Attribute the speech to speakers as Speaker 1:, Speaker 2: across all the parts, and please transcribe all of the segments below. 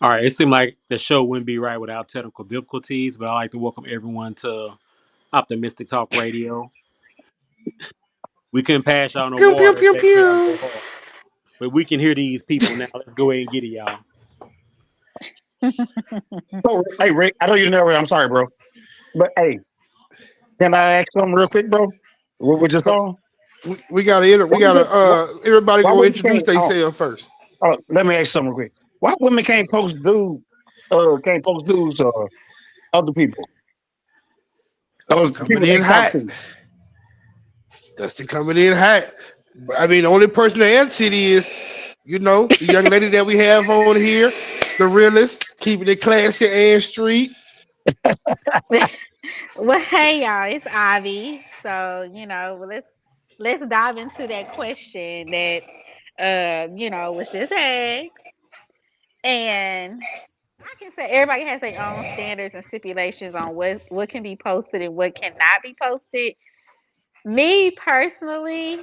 Speaker 1: All right, it seemed like the show wouldn't be right without technical difficulties, but I'd like to welcome everyone to Optimistic Talk Radio. We couldn't pass y'all no
Speaker 2: Pew pew
Speaker 1: water,
Speaker 2: pew
Speaker 1: let y'all go
Speaker 2: pew.
Speaker 1: hard. But we can hear these people now. Let's go ahead and get it, y'all.
Speaker 3: Oh, hey, Rick, I know you know. I'm sorry, bro. But hey, can I ask something real quick, bro? What was just
Speaker 2: Oh,
Speaker 3: on?
Speaker 2: we
Speaker 3: Why we
Speaker 2: gotta
Speaker 3: just why,
Speaker 2: everybody
Speaker 3: why
Speaker 2: gonna
Speaker 3: women
Speaker 2: introduce
Speaker 3: can't?
Speaker 2: themselves first.
Speaker 3: Let me ask you something real quick. Why women can't post dudes? Can't post dudes? Other people.
Speaker 2: That's the
Speaker 3: Those
Speaker 2: coming
Speaker 3: people
Speaker 2: in
Speaker 3: they talk
Speaker 2: hot.
Speaker 3: to.
Speaker 2: That's the coming in hot. I mean, the only person to answer it is, the young lady that we have on here, the realest, keeping it classy and street.
Speaker 4: Well, hey y'all, it's Ivy. So let's dive into that question that was just asked. And I can say everybody has their own standards and stipulations on what can be posted and what cannot be posted. Me personally,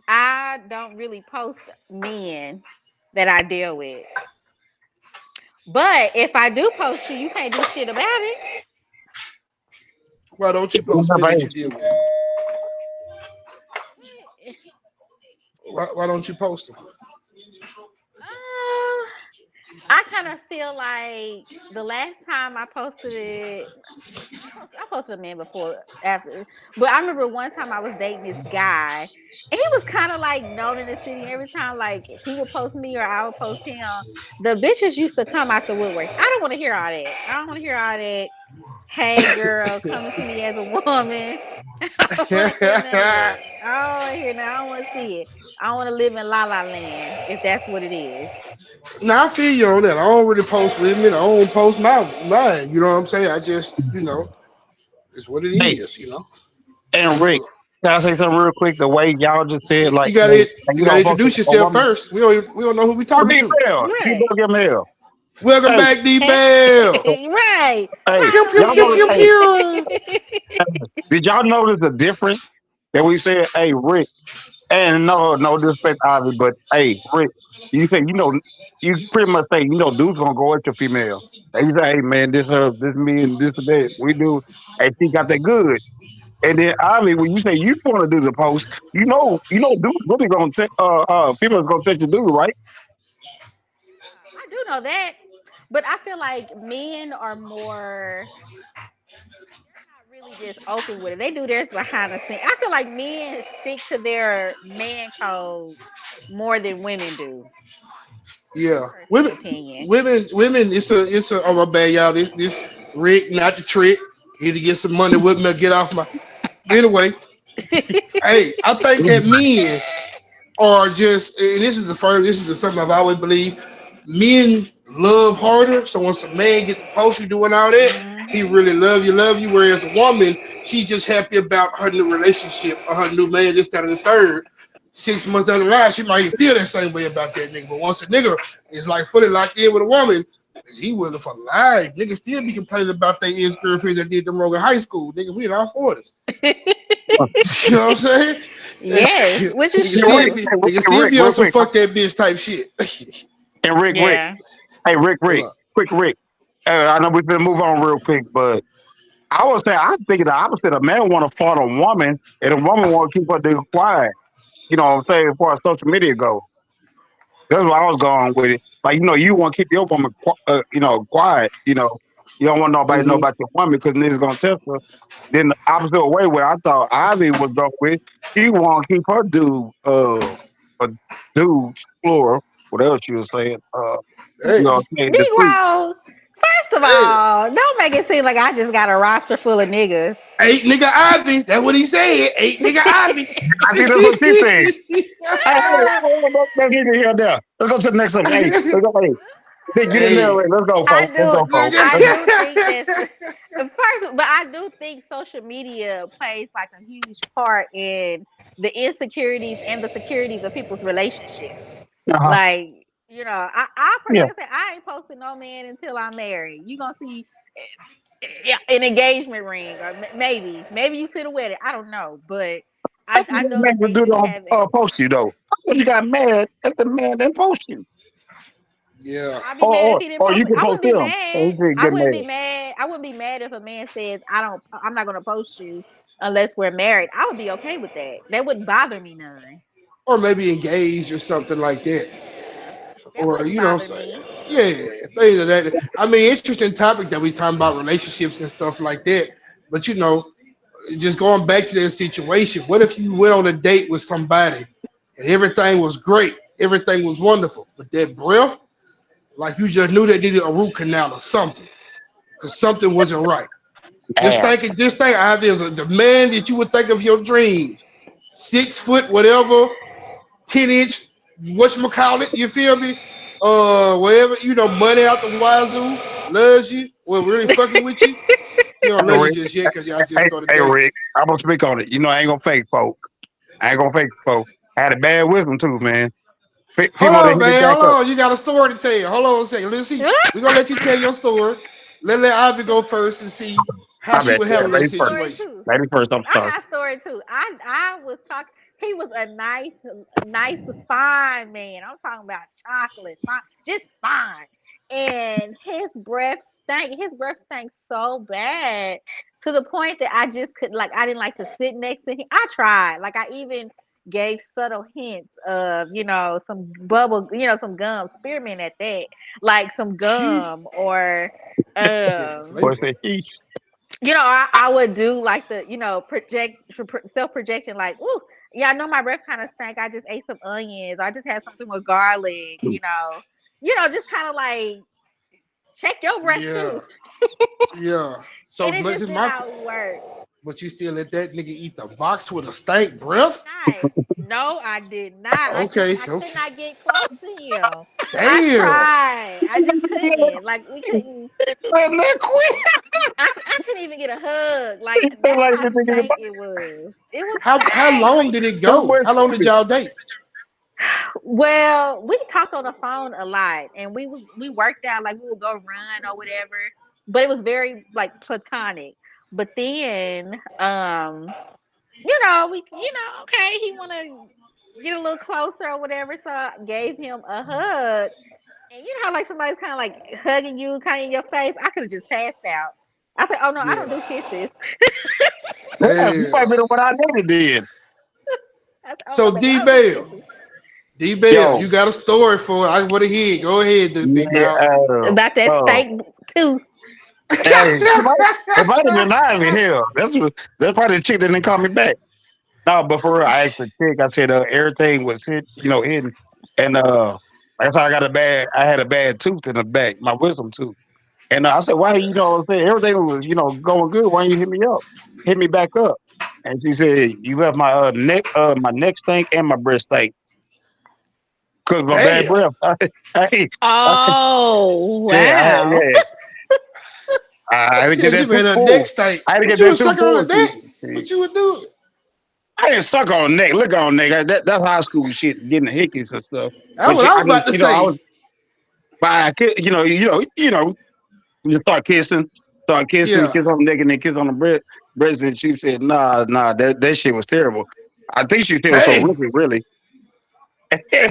Speaker 4: I don't really post men that I deal with. But if I do post you, you can't do shit about it.
Speaker 2: Why don't you
Speaker 3: What's
Speaker 2: post
Speaker 3: up,
Speaker 2: men that
Speaker 3: hey?
Speaker 2: you deal with? Why don't you post them?
Speaker 4: Um, I kind of feel like the last time I posted it, I posted a man before after, but I remember one time I was dating this guy, and he was kind of like known in the city. And every time like he would post me or I would post him, the bitches used to come out the woodwork. I don't want to hear all that. I don't want to hear all that. Hey girl, come to me as a woman. I don't want to hear none of that. I don't want to hear that. I don't want to see it. I don't want to live in La La Land if that's what it is.
Speaker 2: Now I feel you on that. I don't really post women. I don't post mine. You know what I'm saying? I just, it's what it
Speaker 3: Hey,
Speaker 2: is.
Speaker 3: and Rick, can I say something real quick? The way y'all just said,
Speaker 2: You
Speaker 3: like,
Speaker 2: got it.
Speaker 3: you
Speaker 2: You got to
Speaker 3: don't post
Speaker 2: introduce
Speaker 3: a
Speaker 2: yourself
Speaker 3: woman.
Speaker 2: first. We don't know who we talking
Speaker 3: D
Speaker 2: to.
Speaker 3: Bell, D
Speaker 4: Right.
Speaker 3: Bell, give me hell.
Speaker 2: Welcome
Speaker 3: Hey,
Speaker 2: back, D Bell.
Speaker 4: Right.
Speaker 3: hey,
Speaker 2: Pew pew
Speaker 3: y'all
Speaker 2: pew
Speaker 3: know?
Speaker 2: pew
Speaker 3: Hey,
Speaker 2: pew.
Speaker 3: did y'all notice the difference that we said? Hey, Rick. And no disrespect, Ivy, but hey, Rick, you say you pretty much say dude's gonna go at your female. And you say, hey man, this me and this and that we do, and she got that good. And then Ivy, when you say you want to do the post, dude's really gonna female's gonna touch your dude, right?
Speaker 4: I do know that, but I feel like men are more. They're not really just open with it. They do theirs behind the scene. I feel like men stick to their man code more than women do. My
Speaker 2: Yeah,
Speaker 4: personal
Speaker 2: women,
Speaker 4: opinion.
Speaker 2: women. It's a. Oh my bad, y'all. This Rick, not the trick. Either get some money with me or get off my. Anyway, hey, I think that men are just, and this is the first. This is something I've always believed. Men love harder. So once a man gets the post you doing all that, he
Speaker 4: Hmm.
Speaker 2: really love you. Whereas a woman, she just happy about her new relationship or her new man, this, that, and the third. 6 months down the line, she might even feel that same way about that nigga. But once a nigga is like fully locked in with a woman, he with her for life. Niggas still be complaining about their ex girlfriend that did them wrong in high school. Nigga, we in our 40s. You know what I'm saying?
Speaker 4: Yes, which is
Speaker 3: Hey, Rick,
Speaker 4: true.
Speaker 2: Niggas
Speaker 3: hey,
Speaker 2: still
Speaker 3: Rick,
Speaker 2: be on
Speaker 3: real
Speaker 2: some
Speaker 3: quick,
Speaker 2: fuck that bitch type shit.
Speaker 3: and Rick,
Speaker 4: Yeah.
Speaker 3: hey,
Speaker 2: Hold
Speaker 3: Rick,
Speaker 2: up.
Speaker 3: quick, Rick. I know we're gonna move on real quick, but I think the opposite. A man want to fought a woman, and a woman want to keep her dude quiet. You know what I'm saying? As far as social media goes, that's where I was going with it. Like, you want to keep your woman, quiet. You don't want nobody to know
Speaker 2: Mm-hmm.
Speaker 3: about your woman because niggas gonna test her. Then the opposite way, where I thought Ivy was going with, she want to keep her a dude, plural, whatever she was saying,
Speaker 2: Hey,
Speaker 3: discreet.
Speaker 4: Negro, first of
Speaker 2: hey,
Speaker 4: all, don't make it seem like I just got a roster full of niggas.
Speaker 2: eight nigga Ivy. That's what he said. Eight nigga Ivy.
Speaker 3: I think that's what she said. Let's get here there. Let's go to the next one. Hey, let's go. Hey, get in there.
Speaker 2: hey.
Speaker 3: Let's go,
Speaker 4: I
Speaker 3: folks. Let's
Speaker 4: do,
Speaker 3: go, folks.
Speaker 4: I
Speaker 3: Let's go.
Speaker 4: do think that's first, but I do think social media plays like a huge part in the insecurities and the securities of people's relationships.
Speaker 3: Uh-huh.
Speaker 4: Like, I
Speaker 3: Yeah.
Speaker 4: like I said, I ain't posting no man until I'm married. You gonna see yeah, an engagement ring, or maybe you see the wedding. I don't know, but
Speaker 3: That's
Speaker 4: I
Speaker 3: what
Speaker 4: know
Speaker 3: man
Speaker 4: that
Speaker 3: to
Speaker 4: they
Speaker 3: do
Speaker 4: do
Speaker 3: to
Speaker 4: have it.
Speaker 3: post you, though. When you got mad, that's the man that post you.
Speaker 2: Yeah.
Speaker 4: I'd be mad if he didn't
Speaker 3: Or
Speaker 4: post
Speaker 3: you
Speaker 4: it.
Speaker 3: can
Speaker 4: I
Speaker 3: post
Speaker 4: wouldn't be
Speaker 3: them. And
Speaker 4: mad.
Speaker 3: he said,
Speaker 4: I
Speaker 3: get
Speaker 4: wouldn't
Speaker 3: mad.
Speaker 4: be mad. I wouldn't be mad if a man says I'm not gonna post you unless we're married. I would be okay with that. That wouldn't bother me none.
Speaker 2: Or maybe engaged or something like that.
Speaker 4: Yeah. That
Speaker 2: Or
Speaker 4: wouldn't
Speaker 2: you know what I'm
Speaker 4: bother
Speaker 2: saying?
Speaker 4: me.
Speaker 2: Yeah, things of that. I mean, interesting topic that we talking about relationships and stuff like that. But you know, just going back to that situation, what if you went on a date with somebody and everything was great, everything was wonderful, but that breath, like you just knew they needed a root canal or something, because something wasn't right.
Speaker 3: Damn.
Speaker 2: Just think, I have the man that you would think of your dreams, 6 foot, whatever, 10 inch, whatchamacallit, you feel me? Whatever, you know, money out the wazoo, loves you, well, really fucking with you. He don't
Speaker 3: Hey,
Speaker 2: love you
Speaker 3: Rick.
Speaker 2: just yet because y'all just started
Speaker 3: Hey,
Speaker 2: dating.
Speaker 3: Rick. I'm gonna speak on it. You know, I ain't gonna fake folk. I ain't gonna fake folk. I had a bad wisdom too, man.
Speaker 2: Hold
Speaker 3: Female that
Speaker 2: on,
Speaker 3: hit me
Speaker 2: man.
Speaker 3: back
Speaker 2: Hold
Speaker 3: up.
Speaker 2: on. You got a story to tell. Hold on a second. Let's see. We're gonna let you tell your story. Let Ivy go first and see how
Speaker 3: My
Speaker 2: she
Speaker 3: bad.
Speaker 2: would
Speaker 3: Yeah,
Speaker 2: handle that
Speaker 3: ladies
Speaker 4: I got
Speaker 3: first.
Speaker 4: story
Speaker 2: situation.
Speaker 4: too.
Speaker 3: Ladies first. I'm
Speaker 4: I
Speaker 3: sorry.
Speaker 4: got story too. I was talking. He was a nice, fine man. I'm talking about chocolate, fine, just fine. And his breath stank so bad to the point that I just could like. I didn't like to sit next to him. I tried. Like I even gave subtle hints of some bubble, some gum, spearmint at that, like some
Speaker 2: She
Speaker 4: gum or
Speaker 2: said the
Speaker 3: Boy
Speaker 2: flavor.
Speaker 3: said, "Eesh."
Speaker 4: I would do like the, self projection, like, ooh, yeah, I know my breath kind of stank. I just ate some onions. I just had something with garlic, just kind of like check your breath
Speaker 2: Yeah,
Speaker 4: too.
Speaker 2: yeah. So
Speaker 4: And it
Speaker 2: this
Speaker 4: just
Speaker 2: is
Speaker 4: did
Speaker 2: my.
Speaker 4: not work.
Speaker 2: But you still let that nigga eat the box with a stank
Speaker 4: I did
Speaker 2: breath?
Speaker 4: not. No, I did not.
Speaker 2: Okay.
Speaker 4: I could
Speaker 2: Okay.
Speaker 4: not get close to him. I
Speaker 2: Damn.
Speaker 4: tried. I just couldn't. Like we couldn't.
Speaker 3: Man, that quick.
Speaker 4: I couldn't even get a hug.
Speaker 3: He
Speaker 4: Like
Speaker 3: feel
Speaker 4: that's
Speaker 3: like
Speaker 4: how
Speaker 3: this nigga
Speaker 4: stank it was. It was
Speaker 2: How
Speaker 4: stank.
Speaker 2: long did it
Speaker 3: that
Speaker 2: go?
Speaker 3: boy
Speaker 2: How long did
Speaker 3: stupid.
Speaker 2: y'all date?
Speaker 4: Well, we talked on the phone a lot, and we worked out like we would go run or whatever, but it was very like platonic. But then, okay, he want to get a little closer or whatever, so I gave him a hug, and you know how like somebody's kind of like hugging you, kind of in your face. I could have just passed out. I said, "Oh no, I
Speaker 2: Yeah.
Speaker 4: don't do kisses."
Speaker 3: Damn, you might
Speaker 2: Damn.
Speaker 3: be the one I dated then.
Speaker 4: I said, "Oh no,
Speaker 2: So
Speaker 4: baby, I
Speaker 2: D
Speaker 4: don't do
Speaker 2: Bell,
Speaker 4: kisses."
Speaker 2: D Bell,
Speaker 3: Yo,
Speaker 2: you got a story for it. I want to hear it. Go ahead, big
Speaker 3: yeah,
Speaker 2: dog.
Speaker 4: About that steak too.
Speaker 3: hey, if I didn't deny me, hell, that's probably the chick that didn't call me back. No, but for real, I asked the chick. I said everything was hidden, and that's how I got a bad. I had a bad tooth in the back, my wisdom tooth. And I said, why what I'm saying everything was going good. Why you hit me up, hit me back up? And she said, you left my neck stank and my breast stank because my bad
Speaker 2: Damn.
Speaker 3: breath. I,
Speaker 4: Oh
Speaker 3: yeah,
Speaker 4: wow.
Speaker 3: yeah. I had to get
Speaker 2: Shit, you
Speaker 3: that
Speaker 2: made
Speaker 3: tooth
Speaker 2: her neck
Speaker 3: pulled.
Speaker 2: stink.
Speaker 3: I had to
Speaker 2: What
Speaker 3: get
Speaker 2: you
Speaker 3: that
Speaker 2: was
Speaker 3: tooth
Speaker 2: sucking on the
Speaker 3: pulled.
Speaker 2: neck? What you would do?
Speaker 3: I didn't suck on the neck. Look on the neck. That's high school shit, getting the hickeys and stuff.
Speaker 2: That's
Speaker 3: But
Speaker 2: what I
Speaker 3: I
Speaker 2: was
Speaker 3: just,
Speaker 2: about to say.
Speaker 3: but I could, you start kissing,
Speaker 2: Yeah.
Speaker 3: kiss on the neck, and then kiss on the breast. And she said, nah, that shit was terrible. I think she said it was so
Speaker 2: Dang.
Speaker 3: really.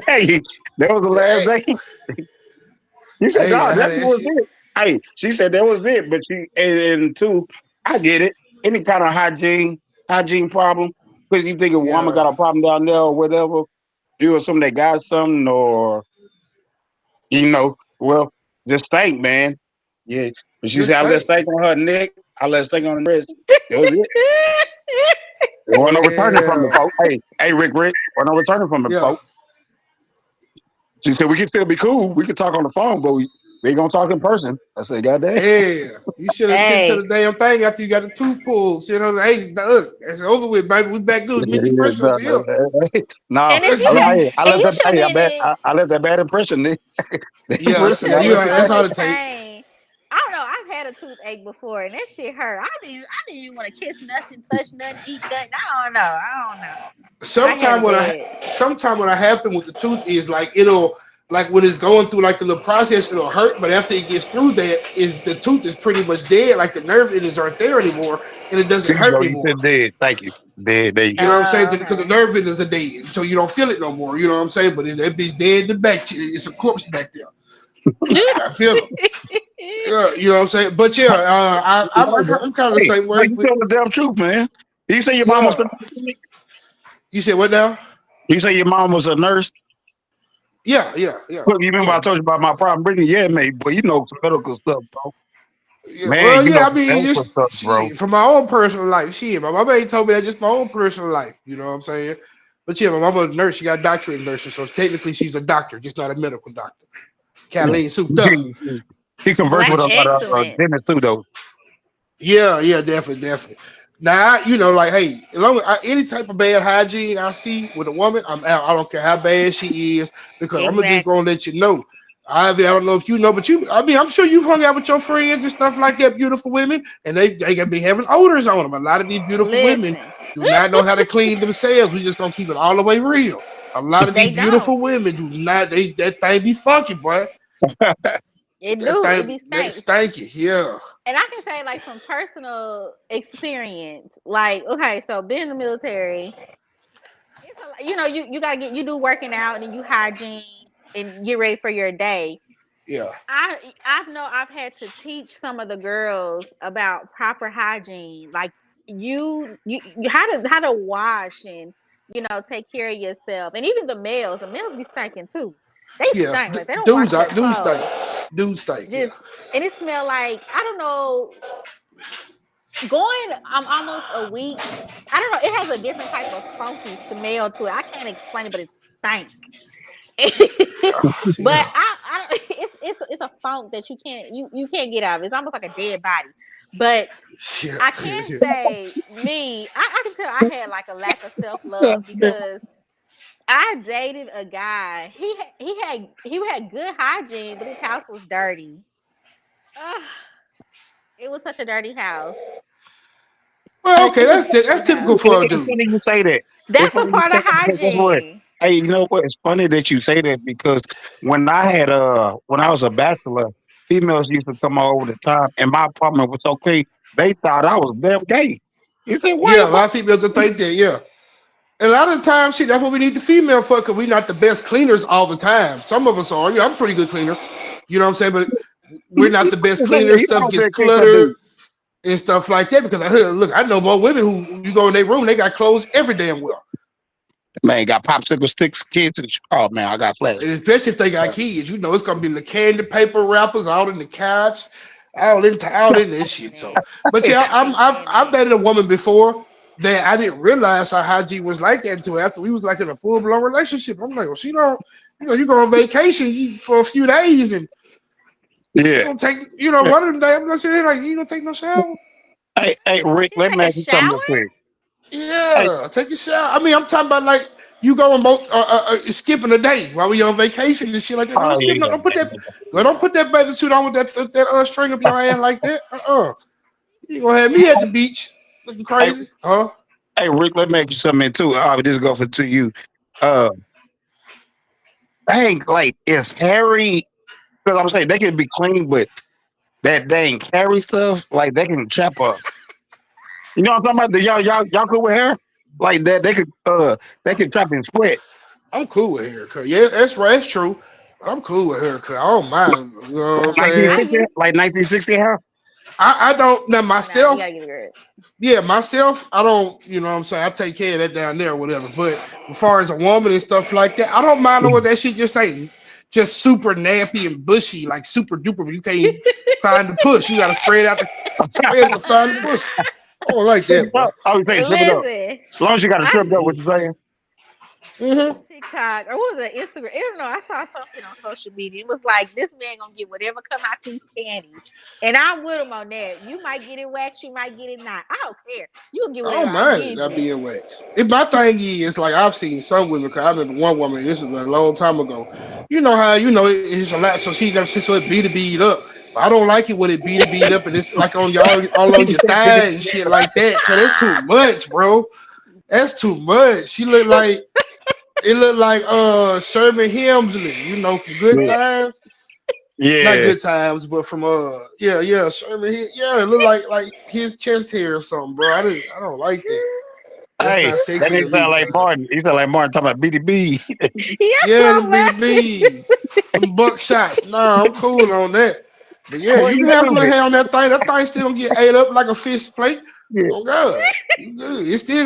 Speaker 3: Hey, that was the last
Speaker 2: Dang.
Speaker 3: thing. She said,
Speaker 2: Hey,
Speaker 3: no,
Speaker 2: I had
Speaker 3: that
Speaker 2: to ask
Speaker 3: was
Speaker 2: you.
Speaker 3: it. Hey, she said that was it. But and two, I get it. Any kind of hygiene problem, because you think a woman
Speaker 2: Yeah.
Speaker 3: got a problem down there or whatever, you or something that got something, or well, just think, man. Yeah. But she said
Speaker 2: Just
Speaker 3: I let
Speaker 2: think.
Speaker 3: stank on her neck, I let stank on the breast. That was it. There wasn't no returning from it,
Speaker 2: Damn.
Speaker 3: folks. Hey, Rick, wasn't no returning from it,
Speaker 2: Yeah.
Speaker 3: folks. She said we can still be cool. We can talk on the phone, but we ain't gonna talk in person. I said, God damn.
Speaker 2: Yeah. You should have sent to
Speaker 4: Hey,
Speaker 2: the damn thing after you got the tooth pulled. Shit on the hey, look, it's over with, baby. We back good. Meet you fresh over here.
Speaker 3: No,
Speaker 4: and if you had,
Speaker 3: I
Speaker 4: and
Speaker 3: left
Speaker 4: you
Speaker 3: that.
Speaker 4: should have
Speaker 3: Hey,
Speaker 4: been in,
Speaker 3: I left that bad impression. The
Speaker 2: Yeah,
Speaker 4: you
Speaker 3: impression
Speaker 4: should
Speaker 2: yeah,
Speaker 3: I
Speaker 4: have
Speaker 2: you
Speaker 4: been
Speaker 3: left.
Speaker 2: that's
Speaker 4: feeling
Speaker 2: all
Speaker 4: the
Speaker 2: it take.
Speaker 4: pain. I don't know. I've had a toothache before, and that shit hurt. I didn't even want to kiss nothing, touch nothing, eat nothing. I don't know. I don't know. I had
Speaker 2: Sometime
Speaker 4: it
Speaker 2: what
Speaker 4: bad.
Speaker 2: sometime what I happen with the tooth is like it'll like when it's going through like the little process it'll hurt, but after it gets through that is the tooth is pretty much dead, like the nerve endings aren't there anymore and it doesn't
Speaker 3: There you
Speaker 2: hurt
Speaker 3: go. You
Speaker 2: anymore.
Speaker 3: said dead. Thank you. Dead. There you
Speaker 2: You know
Speaker 3: go.
Speaker 2: what I'm saying?
Speaker 4: Oh,
Speaker 2: Because the
Speaker 4: okay.
Speaker 2: nerve endings are dead, so you don't feel it no more. You know what I'm saying? But if that bitch dead in the back, it's a corpse back there. I feel them. Yeah, you know what I'm saying. But yeah, I'm kind of the
Speaker 3: Hey,
Speaker 2: same
Speaker 3: but
Speaker 2: way.
Speaker 3: you tell the damn truth, man. You say your mom was
Speaker 2: Yeah.
Speaker 3: a
Speaker 2: You said what now?
Speaker 3: you say your mom was a nurse.
Speaker 2: Yeah, yeah, yeah,
Speaker 3: Look, you remember
Speaker 2: yeah.
Speaker 3: I told you about my problem breathing? Yeah, mate, but you know some medical stuff, bro.
Speaker 2: Yeah,
Speaker 3: Man,
Speaker 2: well,
Speaker 3: you know
Speaker 2: yeah. I
Speaker 3: some
Speaker 2: mean,
Speaker 3: medical
Speaker 2: just
Speaker 3: stuff, bro.
Speaker 2: shit from my own personal life. Shit, my mama ain't told me that just my own personal life. You know what I'm saying? But yeah, my mama a nurse. She got a doctorate in nursing, so technically she's a doctor, just not a medical doctor.
Speaker 3: Yeah.
Speaker 2: Kathleen souped up.
Speaker 3: He
Speaker 4: Well,
Speaker 3: conversed
Speaker 4: that's
Speaker 3: with a lot of
Speaker 4: excellent.
Speaker 3: dentists too, though.
Speaker 2: Yeah, yeah, definitely, definitely. Now, you know, like, hey, as long as any type of bad hygiene I see with a woman, I'm out. I don't care how bad she is because I'm just gonna
Speaker 4: Exactly.
Speaker 2: let you know. I don't know if you know, but I mean, I'm sure you've hung out with your friends and stuff like that, beautiful women, and they gonna be having odors on them. A lot of these beautiful women
Speaker 4: Listen,
Speaker 2: do not know how to clean themselves. We just gonna keep it all the way real. A lot of
Speaker 4: they
Speaker 2: these
Speaker 4: don't.
Speaker 2: beautiful women do not. That thing be funky, boy.
Speaker 4: It
Speaker 2: That
Speaker 4: do. It
Speaker 2: thing
Speaker 4: be
Speaker 2: they
Speaker 4: stank.
Speaker 2: stanky. Yeah,
Speaker 4: And I can say, like, from personal experience, like, okay, so being in the military, it's you gotta get you do working out and then you hygiene and get ready for your day.
Speaker 2: yeah,
Speaker 4: I've had to teach some of the girls about proper hygiene, like how to wash and take care of yourself, and even the males be stinking too. They
Speaker 2: yeah.
Speaker 4: stink, like they don't wash their
Speaker 2: Dudes stink.
Speaker 4: clothes.
Speaker 2: Dudes stink. Yeah.
Speaker 4: Just and it smell like I don't know. Going, I'm almost a week. I don't know. It has a different type of funky smell to it. I can't explain it, but it stank. But
Speaker 2: Yeah,
Speaker 4: I don't. It's a funk that you can't get out of. It's almost like a dead body. But
Speaker 2: yeah,
Speaker 4: I can
Speaker 2: yeah.
Speaker 4: say I can tell I had like a lack of self love because I dated a guy. He had good hygiene, but his house was dirty. Ugh, it was such a dirty house.
Speaker 2: Well,
Speaker 3: Hey,
Speaker 2: okay,
Speaker 4: Such a
Speaker 2: that's
Speaker 4: dirty
Speaker 2: typical
Speaker 4: house.
Speaker 2: for a
Speaker 3: it's
Speaker 2: dude.
Speaker 3: funny you say that. It's
Speaker 4: That's a
Speaker 3: funny you
Speaker 4: part
Speaker 3: say
Speaker 4: of
Speaker 3: that because guess what?
Speaker 4: hygiene.
Speaker 3: Hey, you know what? It's funny that you say that because when I was a bachelor, females used to come over the time, and my apartment was so clean, they thought I was damn gay. You say, why
Speaker 2: Yeah,
Speaker 3: you?
Speaker 2: a lot of females to think that. Yeah, and a lot of the time, shit, that's what we need the female for because we're not the best cleaners all the time. Some of us are. I'm a pretty good cleaner. You know what I'm saying? But we're not the best cleaners.
Speaker 3: You
Speaker 2: Stuff
Speaker 3: know,
Speaker 2: gets
Speaker 3: that kick that
Speaker 2: cluttered
Speaker 3: dude.
Speaker 2: and stuff like that. Because look, I know more women who you go in their room, they got clothes every damn well.
Speaker 3: Man, got popsicle sticks, kids. Oh man, I got flash.
Speaker 2: And especially if they got kids, it's gonna be the candy paper wrappers out in the couch, out in this shit. So,
Speaker 4: Man,
Speaker 2: but yeah,
Speaker 4: I can't stand
Speaker 2: I've
Speaker 4: that.
Speaker 2: dated a woman before that I didn't realize her hygiene was like that until after we was like in a full blown relationship. I'm like, well, she don't, you go on vacation for a few days and she
Speaker 3: Yeah.
Speaker 2: don't take,
Speaker 3: Yeah.
Speaker 2: one of them days I'm not saying like you don't take no shower.
Speaker 3: Hey, Rick,
Speaker 4: She don't
Speaker 3: let me
Speaker 4: take a
Speaker 3: ask you something
Speaker 4: shower?
Speaker 3: real quick. Hey,
Speaker 2: Yeah, take a shower. I mean, I'm talking about like you going both skipping a day while we on vacation and shit like that.
Speaker 3: oh
Speaker 2: Don't
Speaker 3: yeah,
Speaker 2: skip.
Speaker 3: you
Speaker 2: No,
Speaker 3: got
Speaker 2: don't put that.
Speaker 3: it.
Speaker 2: Don't put that bathing suit on with that string up your hand like that. You gonna have me at the beach looking
Speaker 3: Hey,
Speaker 2: crazy? Huh?
Speaker 3: hey, Rick, let me ask you something too. This go for to you. Uh, dang, like is Harry? Because I'm saying they can be clean, but that dang carry stuff, like they can trap up. You know what I'm talking about? Y'all cool with hair? Like that they could trap in sweat.
Speaker 2: I'm cool with haircut. Yeah, that's right. That's true. But I'm cool with haircut. I don't mind. You know what I'm saying?
Speaker 4: I
Speaker 3: 1960,
Speaker 4: used
Speaker 3: like 1960 hair.
Speaker 2: I don't now
Speaker 4: nah. You
Speaker 2: myself.
Speaker 4: gotta give it a grip.
Speaker 2: Yeah, myself, I don't, what I'm saying? I take care of that down there or whatever. But as far as a woman and stuff like that, I don't mind what that shit just ain't just super nappy and bushy, like super duper. But you can't find the push. You gotta spread it to find the push. I don't like
Speaker 3: Trip
Speaker 2: that,
Speaker 3: it
Speaker 2: boy.
Speaker 3: up. Oh, you saying trip it up.
Speaker 4: Listen,
Speaker 3: As long as you got to trip
Speaker 4: I
Speaker 3: it up, what you saying?
Speaker 2: Mm-hmm.
Speaker 4: TikTok or what was it, Instagram? I don't know. I saw something on social media. It was like this man gonna get whatever come out these panties, and I'm with him on that. You might get it waxed, you might get it not. I don't care. You can get
Speaker 2: I
Speaker 4: whatever
Speaker 2: don't
Speaker 4: I'm
Speaker 2: mind it
Speaker 4: getting
Speaker 2: not
Speaker 4: you.
Speaker 2: being waxed. My thing is like I've seen some women. Cause I remember one woman. This was a long time ago. You know how it's a lot. So she never so it beat up. But I don't like it when it beat up and it's like on y'all all on your thigh and shit like that. Cause that's too much, bro. That's too much. She looked like it looked like Sherman Hemsley. From Good
Speaker 3: Yeah.
Speaker 2: Times. Not
Speaker 3: Yeah.
Speaker 2: Good Times, but from yeah Sherman. Yeah, it looked like his chest hair or something, bro. I don't like that. That's
Speaker 3: Hey,
Speaker 2: not
Speaker 3: that
Speaker 2: sexy to
Speaker 3: didn't sound
Speaker 2: me,
Speaker 3: like
Speaker 2: cuz.
Speaker 3: Martin. You sound like Martin talking about BDB.
Speaker 4: Yeah,
Speaker 2: Yeah,
Speaker 4: so
Speaker 2: them
Speaker 4: much.
Speaker 2: BDB. Them buckshots. Nah, I'm cool on that. But yeah,
Speaker 3: Well,
Speaker 2: you
Speaker 3: you
Speaker 2: can have a
Speaker 3: feel
Speaker 2: little
Speaker 3: me?
Speaker 2: hair on that thing. That thing still gonna get ate up like a fish plate.
Speaker 3: Yeah.
Speaker 2: Oh God, you good. It's still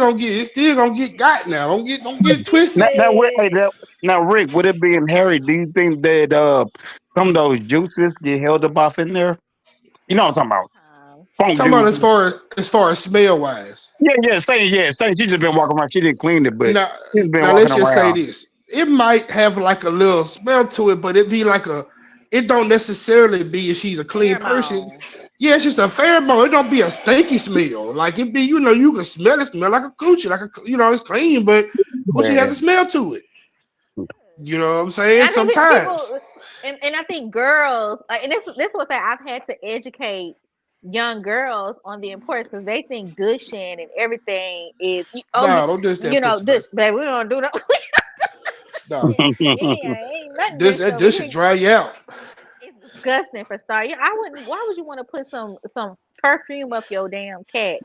Speaker 2: gonna get got now. Don't get it
Speaker 3: Now,
Speaker 2: twisted.
Speaker 3: hey, now, Rick, with it being hairy, do you think that some of those juices get held up off in there? You know what I'm talking about?
Speaker 4: Sometimes.
Speaker 3: Funk
Speaker 2: Talking about as
Speaker 3: juices.
Speaker 2: far as as far as smell wise.
Speaker 3: Yeah. She just been walking around. She didn't clean it, but
Speaker 2: Now,
Speaker 3: she's been
Speaker 2: now
Speaker 3: walking
Speaker 2: let's just say
Speaker 3: around.
Speaker 2: this. It might have like a little smell to it, but it be like a. It don't necessarily be if she's a clean person.
Speaker 4: Pheromone.
Speaker 2: Yeah, it's just a pheromone. It don't be a stinky smell. Like it be, you can smell it, smell like a coochie, like it's clean, but coochie
Speaker 3: Yeah.
Speaker 2: has a smell to it. You know what I'm
Speaker 4: And
Speaker 2: saying?
Speaker 4: I think
Speaker 2: Sometimes.
Speaker 4: people, and I think girls, like, and this was that I've had to educate young girls on the importance because they think dushing and everything is, oh,
Speaker 2: Nah, don't dish that pussy,
Speaker 4: dush,
Speaker 2: baby.
Speaker 4: baby, we don't do that.
Speaker 2: Nah,
Speaker 4: Ain't nothing
Speaker 2: this
Speaker 4: dish
Speaker 2: that
Speaker 4: over
Speaker 2: dish should
Speaker 4: here.
Speaker 2: dry you out.
Speaker 4: It's disgusting for start. I wouldn't. Why would you want to put some perfume up your damn cat?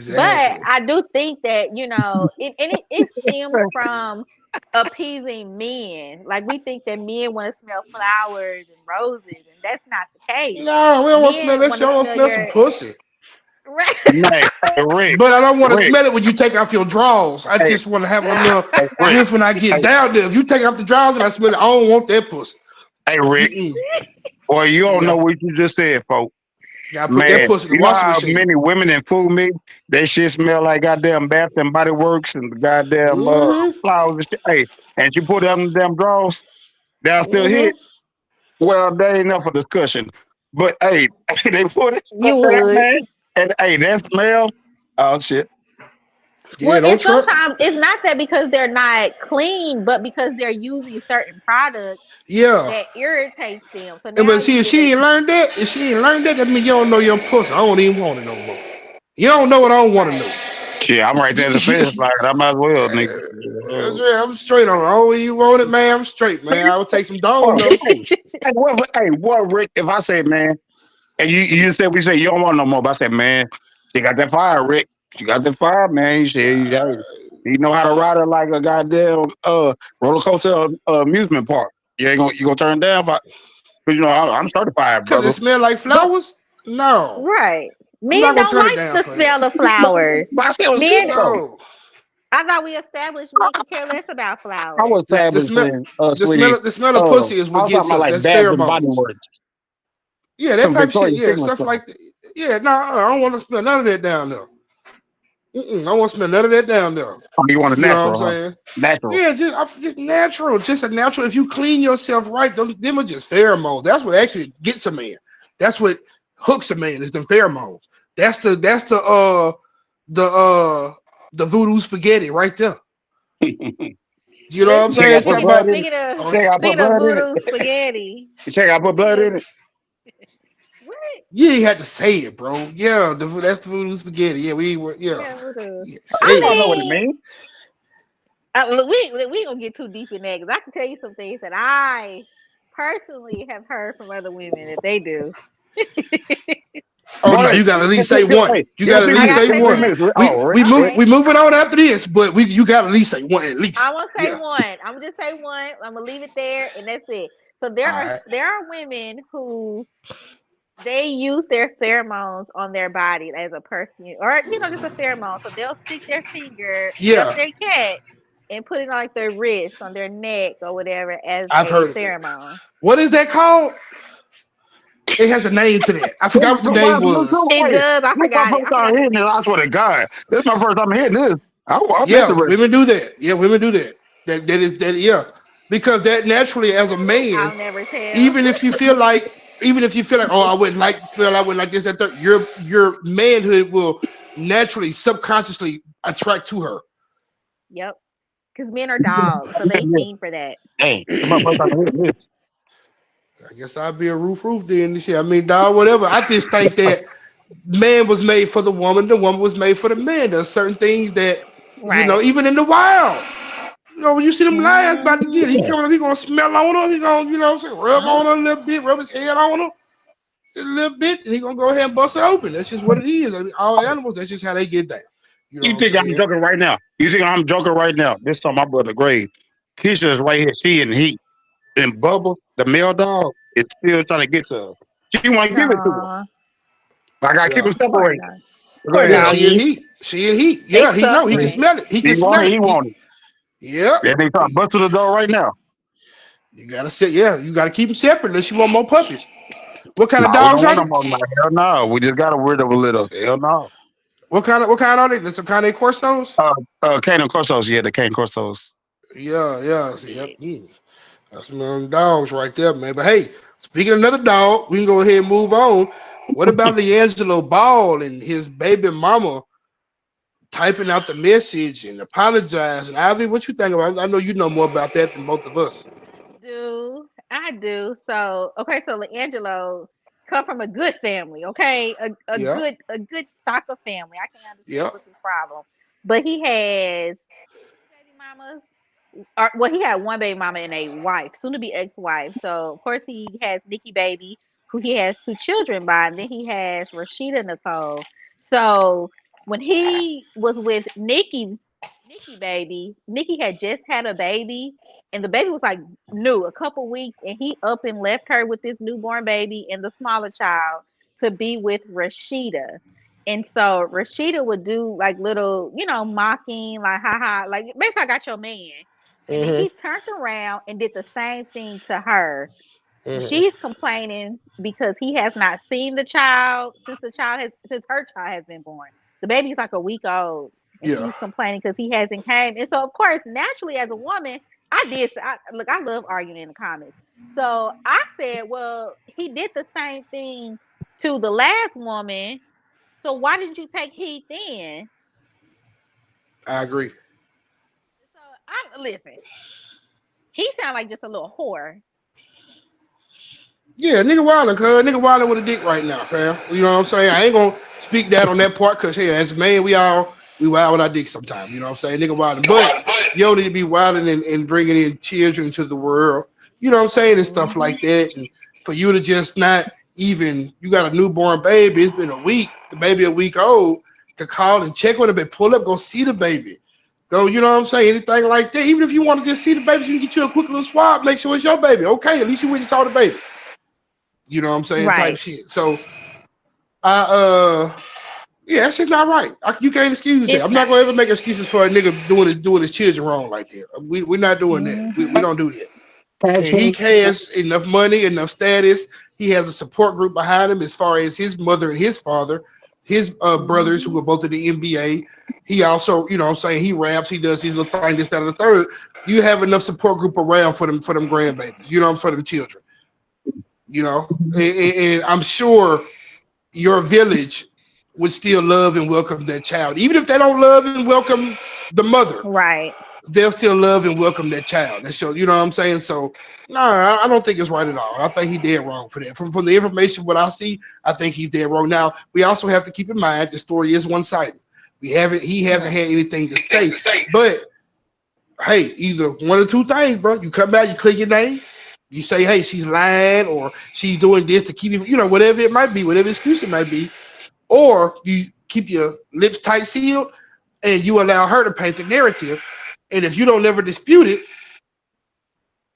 Speaker 4: But
Speaker 2: Exactly.
Speaker 4: I do think that, it stems from appeasing men. Like we think that men want to smell flowers and roses, and that's not the case.
Speaker 2: No, we don't want to smell
Speaker 4: Men
Speaker 2: that
Speaker 4: want
Speaker 2: shit.
Speaker 4: to
Speaker 2: I want to
Speaker 4: smell
Speaker 2: smell some
Speaker 4: your
Speaker 2: pussy.
Speaker 4: right.
Speaker 3: Hey, Rick,
Speaker 2: But I don't want to
Speaker 3: Rick,
Speaker 2: smell it when you take off your drawers. I
Speaker 3: hey,
Speaker 2: just want to have a little
Speaker 3: Rick,
Speaker 2: whiff when I
Speaker 3: hey,
Speaker 2: get down there. If you take off the drawers and I smell it, I don't want that pussy.
Speaker 3: hey, Rick.
Speaker 2: Mm-mm.
Speaker 3: Boy, you don't know
Speaker 2: Yeah,
Speaker 3: what you just said, folks.
Speaker 2: gotta put that
Speaker 3: Man,
Speaker 2: pussy in the
Speaker 3: you know
Speaker 2: washing
Speaker 3: how
Speaker 2: machine.
Speaker 3: many women that fool me? That shit smell like goddamn Bath and Body Works and goddamn
Speaker 2: Mm-hmm.
Speaker 3: flowers and shit. Hey, and you put them damn drawers, they'll still hit.
Speaker 2: Mm-hmm.
Speaker 3: Well, that ain't enough for discussion. But hey, they put it up
Speaker 4: You
Speaker 3: there,
Speaker 4: would.
Speaker 3: man. And hey, that smell. Oh shit.
Speaker 2: Yeah,
Speaker 4: Well,
Speaker 2: don't
Speaker 4: and
Speaker 2: trust.
Speaker 4: sometimes it's not that because they're not clean, but because they're using certain products
Speaker 2: Yeah.
Speaker 4: that irritates them. So
Speaker 2: And
Speaker 4: now
Speaker 2: but
Speaker 4: you
Speaker 2: see, if
Speaker 4: get
Speaker 2: she
Speaker 4: a
Speaker 2: ain't learned that, that means you don't know your pussy. I don't even want it no more. You don't know what I don't want to
Speaker 4: right.
Speaker 2: know.
Speaker 3: Shit, I'm right there at the fence like I might as well, nigga.
Speaker 2: That's right. I'm straight on it. Oh, you want it, man? I'm straight, man. I will take some dome
Speaker 3: Oh,
Speaker 2: though.
Speaker 3: what, Rick? If I say, man, and you said we say you don't want no more, but I said, man, she got that fire, Rick. She got that fire, man. You said, hey, you know how to ride her like a goddamn roller coaster amusement park. You gonna turn it down? Cause I'm certified,
Speaker 2: Cause it
Speaker 3: brother.
Speaker 2: smell like
Speaker 3: But
Speaker 2: flowers. No,
Speaker 4: Right.
Speaker 2: I'm not
Speaker 4: Men
Speaker 2: gonna
Speaker 4: don't
Speaker 2: turn it
Speaker 4: like
Speaker 2: down
Speaker 4: the
Speaker 2: for that.
Speaker 4: smell of flowers.
Speaker 3: I said it was good
Speaker 4: Men,
Speaker 3: though.
Speaker 2: No,
Speaker 4: I thought we established men could care less about
Speaker 3: I
Speaker 4: flowers.
Speaker 3: was
Speaker 2: the smell,
Speaker 3: establishing,
Speaker 2: the smell,
Speaker 3: sweetie.
Speaker 2: of, the smell of pussy is
Speaker 3: I
Speaker 2: what
Speaker 3: was talking
Speaker 2: gets
Speaker 3: about
Speaker 2: us.
Speaker 3: like
Speaker 2: That's
Speaker 3: Bath and Body
Speaker 2: pheromones.
Speaker 3: Works,
Speaker 2: Yeah, that
Speaker 3: some
Speaker 2: type of shit.
Speaker 3: Victoria's
Speaker 2: Yeah,
Speaker 3: Secret
Speaker 2: stuff
Speaker 3: stuff.
Speaker 2: like that. Yeah, no, I don't want to smell none of that down there. I don't want to smell none of that down there.
Speaker 3: Oh, you want a
Speaker 2: You know what I'm
Speaker 3: natural, huh?
Speaker 2: saying?
Speaker 3: Natural.
Speaker 2: Yeah, just natural, just a natural. If you clean yourself right, them are just pheromones. That's what actually gets a man. That's what hooks a man is them pheromones. That's the voodoo spaghetti right there. You know what I'm
Speaker 3: You think I
Speaker 2: saying?
Speaker 3: put
Speaker 2: Talk
Speaker 3: blood
Speaker 2: about
Speaker 3: in it?
Speaker 4: Speaking of
Speaker 3: You
Speaker 2: oh
Speaker 3: think I put
Speaker 4: speaking of
Speaker 3: blood in it?
Speaker 4: voodoo spaghetti,
Speaker 3: You think I put
Speaker 4: speaking
Speaker 3: blood
Speaker 4: of
Speaker 3: in it?
Speaker 4: what?
Speaker 2: you ain't had to say it, bro. Yeah, that's the voodoo spaghetti. Yeah, we were yeah.
Speaker 4: Yeah, voodoo.
Speaker 2: Yeah,
Speaker 4: I
Speaker 3: You
Speaker 2: say
Speaker 3: don't
Speaker 2: it.
Speaker 3: know what it
Speaker 4: mean,
Speaker 3: means.
Speaker 4: look, we gonna get too deep in that because I can tell you some things that I personally have heard from other women that they do.
Speaker 2: Oh
Speaker 3: Go
Speaker 2: no,
Speaker 3: ahead.
Speaker 2: you gotta at least say one.
Speaker 3: Hey,
Speaker 2: You
Speaker 3: give me
Speaker 2: gotta at
Speaker 3: two
Speaker 4: I
Speaker 2: least
Speaker 3: minutes.
Speaker 4: gotta
Speaker 2: say
Speaker 3: Give me
Speaker 4: say
Speaker 3: two
Speaker 2: one.
Speaker 4: one.
Speaker 3: minutes.
Speaker 2: We
Speaker 3: Oh, Rick,
Speaker 2: we move
Speaker 3: Rick.
Speaker 2: we
Speaker 4: Okay,
Speaker 2: moving on after this, but you gotta at least say one at least.
Speaker 4: I won't say
Speaker 2: Yeah.
Speaker 4: one. I'm gonna just say one. I'm gonna leave it there, and that's it. So
Speaker 2: All right.
Speaker 4: there are women who they use their pheromones on their body as a perfume, or just a pheromone. So they'll stick their finger up
Speaker 2: Yeah,
Speaker 4: their cat and put it on like their wrist, on their neck, or whatever as
Speaker 2: I've
Speaker 4: a
Speaker 2: heard of it.
Speaker 4: pheromone.
Speaker 2: What is that called? It has a name to that. I forgot what the
Speaker 3: Why
Speaker 2: name
Speaker 3: is it
Speaker 2: was.
Speaker 3: too?
Speaker 4: It
Speaker 3: Hey,
Speaker 4: does. I
Speaker 3: this my
Speaker 4: forgot it.
Speaker 3: first
Speaker 4: I
Speaker 3: time
Speaker 4: forgot the
Speaker 3: hearing this. I
Speaker 4: name.
Speaker 3: swear to God, this is my first time hearing this. I'm
Speaker 2: Yeah,
Speaker 3: interested.
Speaker 2: women do that. Yeah, women do that. That is that. Yeah, because that naturally, as a man,
Speaker 4: I'll never tell.
Speaker 2: even if you feel like, oh, I wouldn't like the smell, I wouldn't like this, that, third, your manhood will naturally, subconsciously attract to her.
Speaker 4: Yep. Because men are dogs, so they fiend for that.
Speaker 3: Hey, this my first time hearing this.
Speaker 2: I guess I'd be a roof then. This shit. I mean, dog, whatever. I just think that man was made for the woman was made for the man. There's certain things that,
Speaker 4: Right.
Speaker 2: even in the wild, when you see them lions about to get it, he
Speaker 4: Mhm.
Speaker 2: coming up, he gonna smell on her, he gonna, rub on her a little bit, rub his head on her a little bit, and he gonna go ahead and bust it open. That's just what it is. I mean, all animals, that's just how they get down. You know
Speaker 3: You
Speaker 2: what I'm
Speaker 3: think I'm
Speaker 2: saying?
Speaker 3: joking right now? You think I'm joking right now? This on my brother grave. Keisha's right here. She in heat and bubble. the male dog is still trying to get to her. She won't give it to her.
Speaker 4: No,
Speaker 3: I gotta keep
Speaker 2: Yeah.
Speaker 3: it
Speaker 4: poor
Speaker 3: separated.
Speaker 4: dog.
Speaker 3: Go
Speaker 4: Poor
Speaker 3: ahead,
Speaker 2: Yeah,
Speaker 3: Al.
Speaker 2: she in
Speaker 4: doggy.
Speaker 2: heat. She in heat.
Speaker 4: They
Speaker 2: Yeah, he know. He can
Speaker 3: He,
Speaker 4: suffering.
Speaker 2: smell it. He
Speaker 3: he
Speaker 2: can
Speaker 3: want
Speaker 2: smell
Speaker 3: it.
Speaker 2: it.
Speaker 3: He want it.
Speaker 2: Yep.
Speaker 3: Yeah, they trying to bust to the door right now.
Speaker 2: You gotta say, yeah, you gotta keep them separate unless you want more puppies. What kind of
Speaker 3: No, we
Speaker 2: dogs
Speaker 3: don't
Speaker 2: are
Speaker 3: want
Speaker 2: they?
Speaker 3: no more. No, hell no. We just got rid of a little. Hell no.
Speaker 2: What kind are they? There's some kind of corsos?
Speaker 3: Uh, Cane and Corsos. Yeah, the Cane Corsos.
Speaker 2: Yeah, yeah. See, yep. That's some dogs right there, man. But hey, speaking of another dog, we can go ahead and move on. What about D'Angelo Ball and his baby mama typing out the message and apologizing? Ivy, what you think about it? I know you know more about that than both of us.
Speaker 4: I do. So okay, so Angelo come from a good family, okay, a
Speaker 2: Yeah,
Speaker 4: good stock of family. I can't understand
Speaker 2: yeah.
Speaker 4: what's his problem, but he has two baby mamas. Or, well, he had one baby mama and a wife, soon to be ex-wife. So of course he has Nikki baby, who he has two children by, and then he has Rashida Nicole. So when he was with Nikki baby, Nikki had just had a baby, and the baby was like new, a couple weeks, and he up and left her with this newborn baby and the smaller child to be with Rashida. And so Rashida would do like little, mocking, like haha, like basically I got your man. And then
Speaker 2: Mm-hmm.
Speaker 4: he turned around and did the same thing to her.
Speaker 2: Mm-hmm.
Speaker 4: She's complaining because he has not seen the child since her child has been born. The baby's like a week old, and
Speaker 2: Yeah,
Speaker 4: she's complaining because he hasn't came. And so, of course, naturally, as a woman, look. I love arguing in the comments. So I said, well, he did the same thing to the last woman. So why didn't you take heed then?
Speaker 2: I agree.
Speaker 4: So I listen. He sound like just a little whore.
Speaker 2: Yeah, nigga wildin', cuz nigga wildin' with a dick right now, fam. You know what I'm saying? I ain't gonna speak that on that part, cause hey, as a man, we wild with our dick sometimes. You know what I'm saying? Nigga wildin', but you don't need to be wildin' and bringing in children to the world. You know what I'm saying, and stuff
Speaker 4: Hmm.
Speaker 2: like that. And for you to just not even, you got a newborn baby. It's been a week. The baby a week old. To call and check on the baby, pull up, go see the baby. Go, you know what I'm saying? Anything like that. Even if you want to just see the baby, so you can get you a quick little swab, make sure it's your baby. Okay, at least you went and saw the baby. You know what I'm saying? Type
Speaker 4: Right.
Speaker 2: shit. So I yeah, that's just not right. You can't excuse that.
Speaker 4: It's
Speaker 2: I'm not
Speaker 4: not.
Speaker 2: gonna ever make excuses for a nigga doing his children wrong like that. We're not doing that. We
Speaker 4: Hmm.
Speaker 2: don't do that. And he has enough money, enough status. He has a support group behind him as far as his mother and his father, his brothers who
Speaker 4: Hmm.
Speaker 2: are both in the NBA. He also, you know what I'm saying, he raps, he does his little thing, this, that, and the third. You have enough support group around for them grandbabies, for them children, and I'm sure your village would still love and welcome that child. Even if they don't love and welcome the mother,
Speaker 4: Right.
Speaker 2: they'll still love and welcome that child. That show, you know what I'm saying? So, no, I don't think it's right at all. I think he dead wrong for that. From the information what I see, I think he's dead wrong. Now, we also have to keep in mind the story is one sided. He hasn't
Speaker 4: Right.
Speaker 2: had anything to say. But hey, either one or two things, bro. You come back, you clear your name, you say, hey, she's lying or she's doing this to keep you, whatever it might be, whatever excuse it might be, or you keep your lips tight sealed and you allow her to paint the narrative. And if you don't ever dispute it,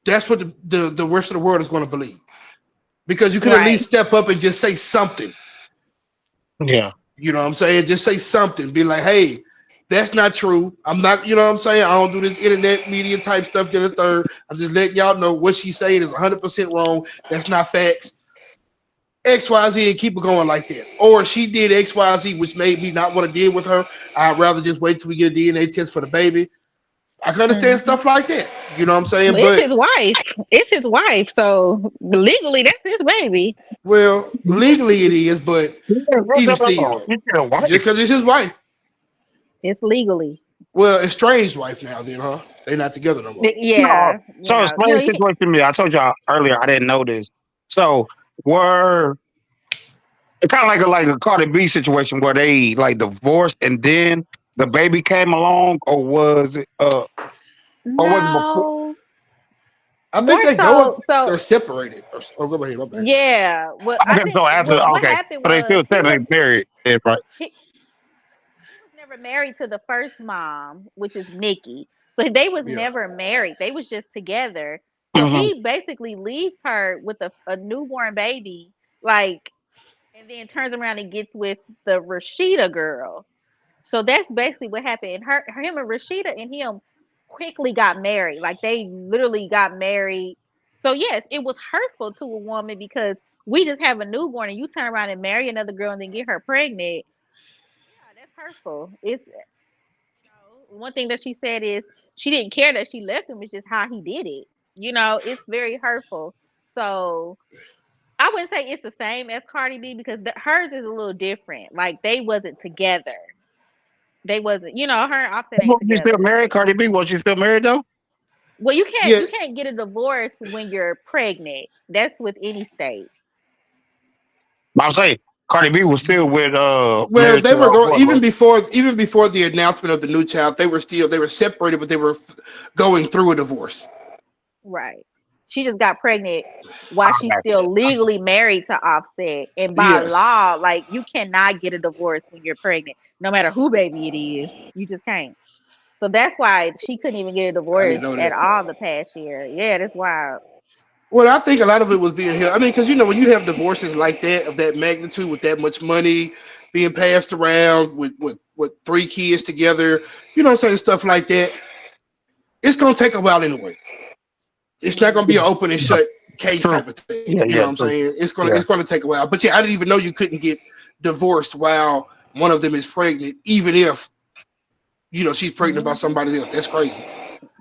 Speaker 2: that's what the rest of the world is going to believe. Because you can at
Speaker 4: Right.
Speaker 2: least step up and just say something.
Speaker 3: Yeah.
Speaker 2: You know what I'm saying? Just say something. Be like, hey, that's not true. I'm not, you know what I'm saying? I don't do this internet media type stuff to the third. I'm just letting y'all know what she's saying is 100% wrong. That's not facts. XYZ and keep it going like that. Or she did XYZ, which made me not want to deal with her. I'd rather just wait till we get a DNA test for the baby. I can understand
Speaker 4: Hmm.
Speaker 2: stuff like that. You know what I'm saying?
Speaker 4: Well, it's
Speaker 2: But,
Speaker 4: his wife. It's his wife. So legally, that's his baby.
Speaker 2: well, legally it is, but
Speaker 3: Yeah,
Speaker 2: even
Speaker 3: no.
Speaker 2: still,
Speaker 3: You get a
Speaker 2: just
Speaker 3: wife.
Speaker 2: because it's his wife.
Speaker 4: It's legally.
Speaker 2: Well, estranged wife now, then, huh? They're not together no more.
Speaker 3: No.
Speaker 4: Yeah.
Speaker 3: So explain the
Speaker 4: You can.
Speaker 3: situation to me. I told y'all earlier I didn't know this. So were it's kind of like a Cardi B situation where they like divorced and then the baby came along, or was it before?
Speaker 4: No.
Speaker 2: I think
Speaker 4: More
Speaker 2: they go if
Speaker 4: so.
Speaker 2: they're
Speaker 4: So
Speaker 2: separated. Oh, go ahead, my bad.
Speaker 4: yeah. Well, I
Speaker 3: Okay,
Speaker 4: think
Speaker 3: so after
Speaker 4: what
Speaker 3: okay,
Speaker 4: happened
Speaker 3: so they
Speaker 4: was
Speaker 3: still technically married, yeah, right?
Speaker 4: he was never married to the first mom, which is Nikki. So they was
Speaker 2: Yeah.
Speaker 4: never married. They was just together. So
Speaker 3: Mhm.
Speaker 4: he basically leaves her with a newborn baby, like, and then turns around and gets with the Rashida girl. So that's basically what happened. And him and Rashida and him quickly got married. Like they literally got married. So yes, it was hurtful to a woman because we just have a newborn and you turn around and marry another girl and then get her pregnant. Yeah, that's hurtful. One thing that she said is she didn't care that she left him. It's just how he did it. It's very hurtful. So I wouldn't say it's the same as Cardi B because hers is a little different. Like they wasn't together. They wasn't. Her and Offset ain't
Speaker 3: Was she still
Speaker 4: together.
Speaker 3: married? Cardi B, was she still married though?
Speaker 4: Well, you can't
Speaker 2: Yeah.
Speaker 4: you can't get a divorce when you're pregnant. That's with any state.
Speaker 3: I'm saying Cardi B was still with
Speaker 2: Well,
Speaker 3: married
Speaker 2: they
Speaker 3: to
Speaker 2: were going
Speaker 3: whoever.
Speaker 2: even before the announcement of the new child. They were separated, but they were going through a divorce.
Speaker 4: Right. She just got pregnant while she's still legally married to Offset. And by
Speaker 2: Yes,
Speaker 4: law, like you cannot get a divorce when you're pregnant, no matter who baby it is. You just can't. So that's why she couldn't even get a
Speaker 2: I didn't
Speaker 4: divorce
Speaker 2: know
Speaker 4: at
Speaker 2: that.
Speaker 4: all the past year. Yeah, that's wild.
Speaker 2: Well, I think a lot of it was being held. I mean, because when you have divorces like that of that magnitude with that much money being passed around with three kids together, saying stuff like that, it's gonna take a while anyway. It's not gonna be
Speaker 4: Hmm.
Speaker 2: an open and shut case
Speaker 3: True.
Speaker 2: type of thing. You
Speaker 3: Yeah,
Speaker 2: know what
Speaker 3: yeah,
Speaker 2: I'm
Speaker 3: true.
Speaker 2: saying? It's gonna
Speaker 3: Yeah.
Speaker 2: it's gonna take a while. But yeah, I didn't even know you couldn't get divorced while one of them is pregnant, even if she's pregnant by
Speaker 4: Hmm.
Speaker 2: somebody else. That's crazy.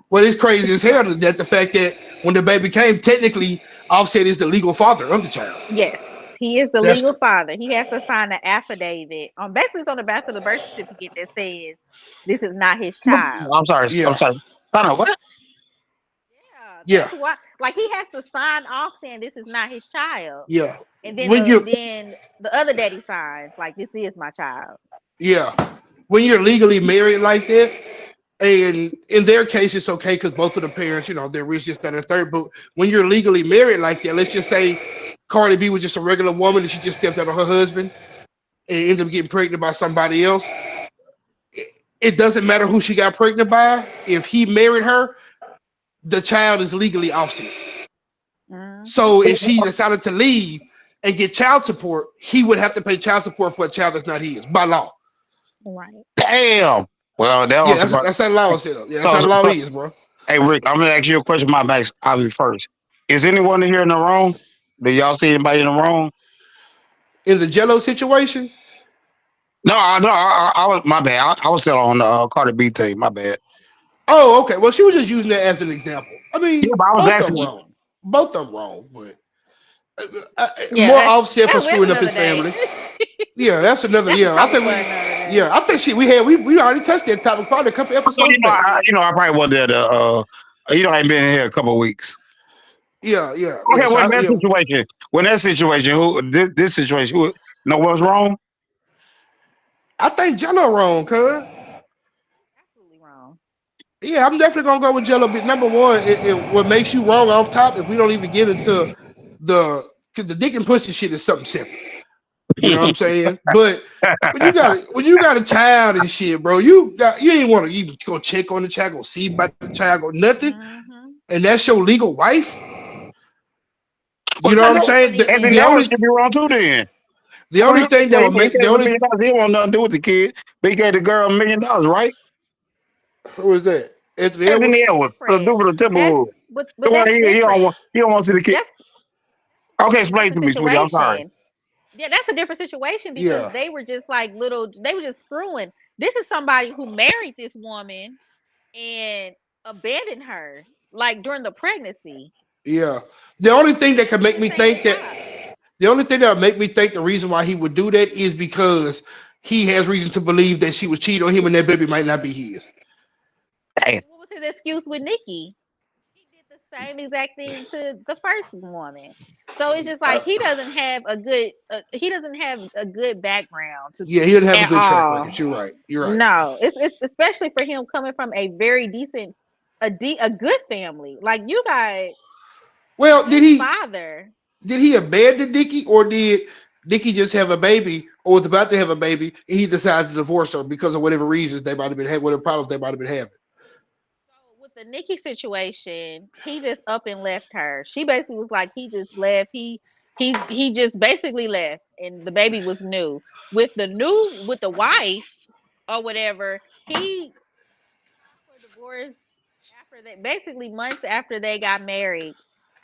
Speaker 2: What is crazy as hell is that the fact that when the baby came, technically Offset is the legal father of the child.
Speaker 4: Yes, he is the
Speaker 2: That's
Speaker 4: legal father. He has to sign an affidavit basically it's on the back of the birth certificate that says this is not his child.
Speaker 3: I'm sorry. I'm
Speaker 2: yeah,
Speaker 3: sorry. I don't know what.
Speaker 4: Yeah,
Speaker 2: yeah,
Speaker 4: that's why. Like he has to sign off saying this is not his child,
Speaker 2: yeah.
Speaker 4: and then
Speaker 2: When
Speaker 4: the
Speaker 2: you
Speaker 4: then the other daddy signs like this is my child.
Speaker 2: yeah, when you're legally married like that, and in their case it's okay because both of the parents, they're rich, just that and third. But when you're legally married like that, let's just say Cardi B was just a regular woman and she just stepped out on her husband and ended up getting pregnant by somebody else. It doesn't matter who she got pregnant by. If he married her, the child is legally Offset's.
Speaker 4: Hmm.
Speaker 2: So if she decided to leave and get child support, he would have to pay child support for a child that's not his by law.
Speaker 4: Right.
Speaker 3: Damn. Well, that
Speaker 2: Yeah,
Speaker 3: was about.
Speaker 2: that's how the law is set up. Yeah, that's how the
Speaker 3: So,
Speaker 2: law
Speaker 3: so,
Speaker 2: is, bro.
Speaker 3: hey, Rick, I'm gonna ask you a question. My Max, I'll be first. Is anyone here in the room? Do y'all see anybody in the room?
Speaker 2: In the Jello situation,
Speaker 3: No, I was my bad. I was still on the Cardi B thing. My bad.
Speaker 2: oh, okay. Well, she was just using that as an example. I
Speaker 3: Yeah,
Speaker 2: mean,
Speaker 3: but I was
Speaker 2: both of them
Speaker 3: asking.
Speaker 2: wrong. Both of them wrong, but
Speaker 4: Yeah,
Speaker 2: more Offset for
Speaker 4: that's
Speaker 2: screwing up
Speaker 4: another
Speaker 2: his
Speaker 4: day.
Speaker 2: family. Yeah, that's another.
Speaker 4: That's a
Speaker 2: Yeah, I
Speaker 4: topic
Speaker 2: think
Speaker 4: for
Speaker 2: we.
Speaker 4: another day.
Speaker 2: Yeah, I think we already touched that topic probably a couple
Speaker 3: So,
Speaker 2: episodes back.
Speaker 3: I probably wasn't there. I ain't been in here a couple of weeks.
Speaker 2: Yeah, yeah, yeah.
Speaker 3: Okay,
Speaker 2: So
Speaker 3: well, in that situation, this situation, know what's wrong?
Speaker 2: I think Jello wrong, cuz.
Speaker 4: Absolutely wrong.
Speaker 2: Yeah, I'm definitely gonna go with Jello. But number one, what makes you wrong off top, if we don't even get into the, cause the dick and pussy shit is something separate. You know what I'm saying? But when you got a child and shit, bro, you ain't want to even go check on the child, go see about the child, go nothing,
Speaker 4: Hmm.
Speaker 2: and that's your legal wife. You
Speaker 3: What's
Speaker 2: know
Speaker 3: that?
Speaker 2: what I'm
Speaker 4: That's
Speaker 2: saying?
Speaker 4: what
Speaker 2: The,
Speaker 4: it
Speaker 3: Anthony
Speaker 2: the
Speaker 4: is.
Speaker 3: Edwards
Speaker 2: only
Speaker 3: should be wrong too. Then
Speaker 2: the
Speaker 3: I
Speaker 2: only
Speaker 3: mean,
Speaker 2: thing that would make
Speaker 3: he
Speaker 2: the
Speaker 3: gave him
Speaker 2: only
Speaker 3: $1 million. He don't want nothing to do with the kid, but he gave the girl $1 million, right?
Speaker 2: who was that? Anthony
Speaker 3: Anthony
Speaker 2: Edwards.
Speaker 4: That's
Speaker 3: Edwards to
Speaker 4: different.
Speaker 3: do with the
Speaker 4: That's
Speaker 3: Timberwolves.
Speaker 4: but
Speaker 3: Well,
Speaker 4: that's different.
Speaker 3: he don't want to see the kid.
Speaker 4: That's
Speaker 3: Okay,
Speaker 4: a
Speaker 3: explain
Speaker 4: different
Speaker 3: to me, sweetie. I'm sorry.
Speaker 4: situation. Yeah, that's a different situation because
Speaker 2: Yeah,
Speaker 4: they were just like they were just screwing. This is somebody who married this woman and abandoned her like during the pregnancy.
Speaker 2: yeah. The only thing that could make
Speaker 4: This
Speaker 2: me
Speaker 4: ain't his
Speaker 2: think that
Speaker 4: child.
Speaker 2: the only thing that would make me think the reason why he would do that is because he has reason to believe that she would cheat on him and that baby might not be his.
Speaker 3: Damn.
Speaker 4: What was his excuse with Nikki? He did the same exact thing to the first woman. So it's just like he doesn't have a good background to
Speaker 2: Yeah, he didn't have a
Speaker 4: at
Speaker 2: good track record.
Speaker 4: all.
Speaker 2: You're right. You're right.
Speaker 4: No, it's especially for him coming from a very decent a good family. Like you got a
Speaker 2: Well,
Speaker 4: good father.
Speaker 2: did he abandon Nikki or did Nikki just have a baby or was about to have a baby and he decided to divorce her because of whatever reasons they might have been having, whatever problems they might have been having?
Speaker 4: So with the Nikki situation, he just up and left her. She basically was like, he just left. He just basically left, and the baby was new. With the wife or whatever, he filed for divorce after that. Basically, months after they got married,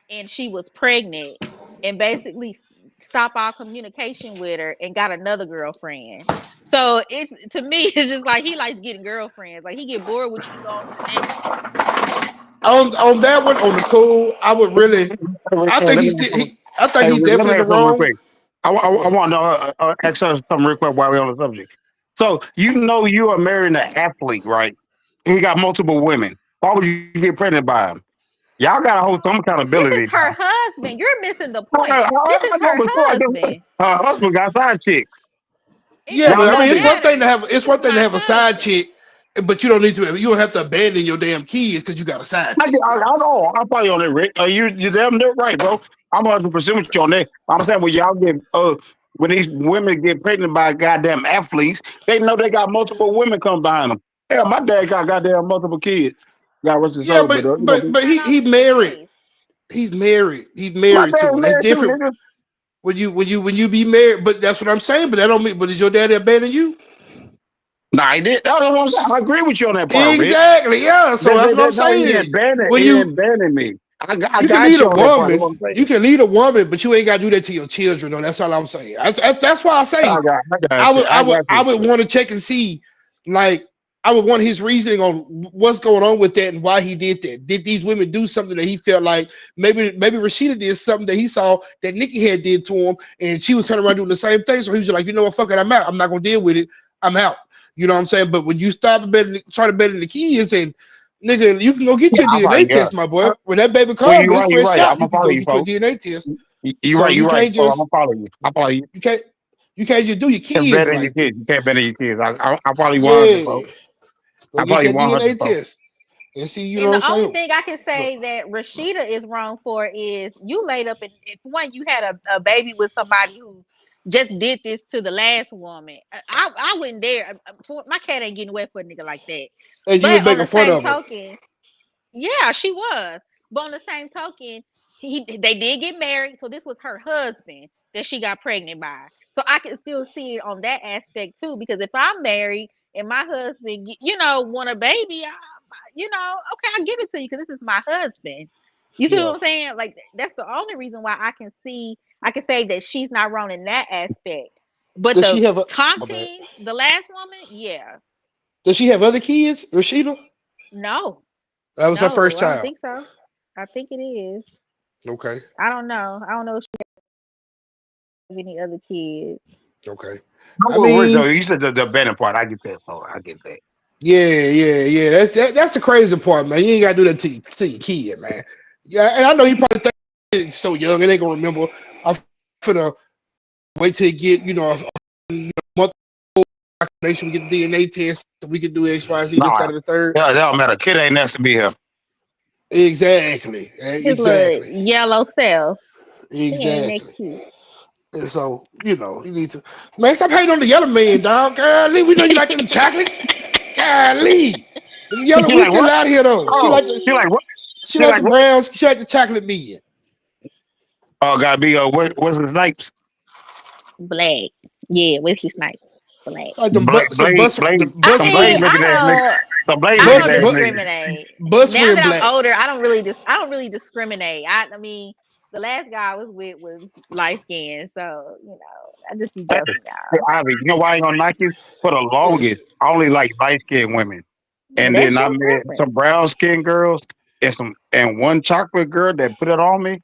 Speaker 4: and she was pregnant, and basically stop all communication with her and got another girlfriend. So it's to me, it's just like he likes getting girlfriends. Like he get bored with you, he go on to the next one.
Speaker 2: On that one, on the cool, I would really. I
Speaker 3: Hey,
Speaker 2: think
Speaker 3: let
Speaker 2: he's
Speaker 3: me
Speaker 2: still. I think
Speaker 3: hey,
Speaker 2: he's
Speaker 3: Rick, let me
Speaker 2: definitely in the
Speaker 3: ask something real
Speaker 2: wrong.
Speaker 3: quick. I
Speaker 2: What?
Speaker 3: want to ask us something real quick while we're on the subject. So you know you are marrying an athlete, right? He got multiple women. Why would you get pregnant by him? Y'all got to hold some
Speaker 4: This
Speaker 3: accountability
Speaker 4: is
Speaker 3: now.
Speaker 4: her husband. You're missing the
Speaker 3: I,
Speaker 4: point. This
Speaker 3: I
Speaker 4: is
Speaker 3: know,
Speaker 4: her
Speaker 3: but so I do.
Speaker 4: husband.
Speaker 3: Her husband got side chicks.
Speaker 4: It
Speaker 2: Yeah,
Speaker 4: does
Speaker 3: Y'all
Speaker 2: but I
Speaker 3: know
Speaker 2: mean,
Speaker 4: not
Speaker 2: it's
Speaker 3: this.
Speaker 2: one thing to
Speaker 4: matter.
Speaker 2: have. It's
Speaker 4: This
Speaker 2: one
Speaker 4: is
Speaker 2: thing to
Speaker 4: my
Speaker 2: have a side
Speaker 4: husband.
Speaker 2: chick, but you don't need to. You don't have to abandon your damn kids because you got a side chick, bro.
Speaker 3: I know. I'm probably on it, Rick. You damn near right, bro. I'm 100% with you on that. I'm saying when y'all get when these women get pregnant by goddamn athletes, they know they got multiple women come behind them. Hell, my dad got goddamn multiple kids. God rest his
Speaker 2: Yeah,
Speaker 3: soul, but
Speaker 2: but
Speaker 4: Not
Speaker 2: he
Speaker 4: always the
Speaker 2: married.
Speaker 4: case.
Speaker 2: He's married. He's
Speaker 3: my
Speaker 2: married
Speaker 3: dad
Speaker 2: to her. That's
Speaker 3: married too,
Speaker 2: different
Speaker 3: nigga.
Speaker 2: when you be married. But that's what I'm saying. But that don't mean. But is your daddy abandon you?
Speaker 3: Nah, he did. That's what I'm saying. I agree with you on that part, Rick.
Speaker 2: Exactly. Yeah. So that's what I'm
Speaker 3: No, he
Speaker 2: saying.
Speaker 3: ain't banning.
Speaker 2: When
Speaker 3: He
Speaker 2: you
Speaker 3: ain't banning me. I
Speaker 2: you can
Speaker 3: got
Speaker 2: lead
Speaker 3: you
Speaker 2: a
Speaker 3: on that part. That's
Speaker 2: woman,
Speaker 3: what I'm
Speaker 2: you
Speaker 3: saying.
Speaker 2: can lead a woman, but you ain't got to do that to your children. Though. That's all I'm saying. That's why I say
Speaker 3: I got you. I got
Speaker 2: I
Speaker 3: you.
Speaker 2: would want to check and see, like, I would want his reasoning on what's going on with that and why he did that. Did these women do something that he felt like maybe Rashida did something that he saw that Nikki had did to him, and she was turning around doing the same thing. So he was like, you know what, fuck it, I'm out. I'm not gonna deal with it. I'm out. You know what I'm saying? But when you stop try to bet in the kids and nigga, you can go get
Speaker 3: Yeah,
Speaker 2: your
Speaker 3: I
Speaker 2: DNA
Speaker 3: probably got.
Speaker 2: test, my boy. When that baby
Speaker 3: Well,
Speaker 2: come, it's
Speaker 3: you're
Speaker 2: fresh
Speaker 3: right. I'm
Speaker 2: child. You
Speaker 3: gonna
Speaker 2: can
Speaker 3: follow
Speaker 2: go
Speaker 3: you,
Speaker 2: get your
Speaker 3: folks.
Speaker 2: DNA test.
Speaker 3: You're
Speaker 2: So
Speaker 3: right.
Speaker 2: you
Speaker 3: You're right.
Speaker 2: can't
Speaker 3: So I'm gonna
Speaker 2: just
Speaker 3: follow you. I follow you.
Speaker 2: you can't you can't just do your
Speaker 3: Can't
Speaker 2: kids
Speaker 3: bet on your
Speaker 2: like that.
Speaker 3: kids. You can't bet on your kids. I probably 100,
Speaker 2: Yeah.
Speaker 3: folks.
Speaker 2: Go
Speaker 3: I
Speaker 2: get
Speaker 3: probably
Speaker 2: that
Speaker 3: 100,
Speaker 2: DNA
Speaker 3: folks.
Speaker 2: test and see, you know
Speaker 4: And
Speaker 2: what I'm
Speaker 4: the only
Speaker 2: saying?
Speaker 4: thing I can
Speaker 2: Look,
Speaker 4: say that Rashida is wrong for is you laid up and if one you had a baby with somebody who just did this to the last woman. I wouldn't dare. My cat ain't getting wet for a nigga like that.
Speaker 2: and you was
Speaker 4: But on
Speaker 2: making
Speaker 4: the
Speaker 2: fun
Speaker 4: same
Speaker 2: of her.
Speaker 4: token, yeah, she was. But on the same token, they did get married, so this was her husband that she got pregnant by. So I can still see it on that aspect too, because if I'm married and my husband, want a baby, okay, I give it to you because this is my husband. You see
Speaker 2: Yeah.
Speaker 4: what I'm saying? Like that's the only reason why I can say that she's not wrong in that aspect. But
Speaker 2: Does she
Speaker 4: the
Speaker 2: have a my bad.
Speaker 4: taunting, the last woman, yeah,
Speaker 2: Does she have other kids, Rashida?
Speaker 4: no,
Speaker 2: That was her
Speaker 4: no,
Speaker 2: first
Speaker 4: I don't
Speaker 2: child.
Speaker 4: think so. I think it is.
Speaker 2: Okay.
Speaker 4: I don't know. I don't know if she have any other kids.
Speaker 2: Okay.
Speaker 3: I'm
Speaker 2: I
Speaker 3: with Rick though.
Speaker 2: mean,
Speaker 3: You said the betting part. I get that. So I get that.
Speaker 2: yeah. That's the crazy part, man. You ain't gotta do that to your kid, man. Yeah, and I know you probably think he's so young and they gonna remember. I'm finna wait till you get, a month make sure we get the DNA test so we can do X, Y, Z, this,
Speaker 3: Nah,
Speaker 2: that, and the third.
Speaker 3: that don't matter. Kid ain't next to be here.
Speaker 2: Exactly.
Speaker 4: His little
Speaker 2: Exactly.
Speaker 4: yellow self. He ain't that
Speaker 2: Exactly.
Speaker 4: cute.
Speaker 2: And so, you need to, man, stop hating on the yellow man, dog. Golly, we know you like them chocolates. Golly. Them yellow,
Speaker 3: She
Speaker 2: we
Speaker 3: like
Speaker 2: still
Speaker 3: what?
Speaker 2: out here though.
Speaker 3: Oh, she like what?
Speaker 2: She
Speaker 3: She
Speaker 2: like
Speaker 3: like
Speaker 2: the
Speaker 3: what?
Speaker 2: browns, she like the chocolate million.
Speaker 3: Oh, gotta be Wesley Snipes.
Speaker 4: Black. Yeah, Wesley Snipes. Black.
Speaker 2: Like them
Speaker 3: Blade, Blade,
Speaker 2: the
Speaker 3: Blade,
Speaker 4: I
Speaker 3: some
Speaker 2: bus
Speaker 3: Blade
Speaker 4: mean,
Speaker 3: looking ass nigga. Some Blade
Speaker 4: I
Speaker 3: looking
Speaker 2: bus
Speaker 4: don't
Speaker 3: ass
Speaker 2: bus,
Speaker 3: nigga.
Speaker 4: discriminate.
Speaker 2: bus
Speaker 4: Now
Speaker 2: friend
Speaker 4: that I'm
Speaker 2: black.
Speaker 4: older, I don't really discriminate. I mean, the last guy I was with was light skinned, so I just be
Speaker 3: Hey,
Speaker 4: joking,
Speaker 3: hey,
Speaker 4: y'all.
Speaker 3: Ivy, you know why I ain't gonna knock you? For the
Speaker 2: Yes.
Speaker 3: longest, I only like light skinned women. And
Speaker 4: That's
Speaker 3: then I
Speaker 4: your
Speaker 3: met
Speaker 4: preference.
Speaker 3: some brown skinned girls and one chocolate girl that put it on me.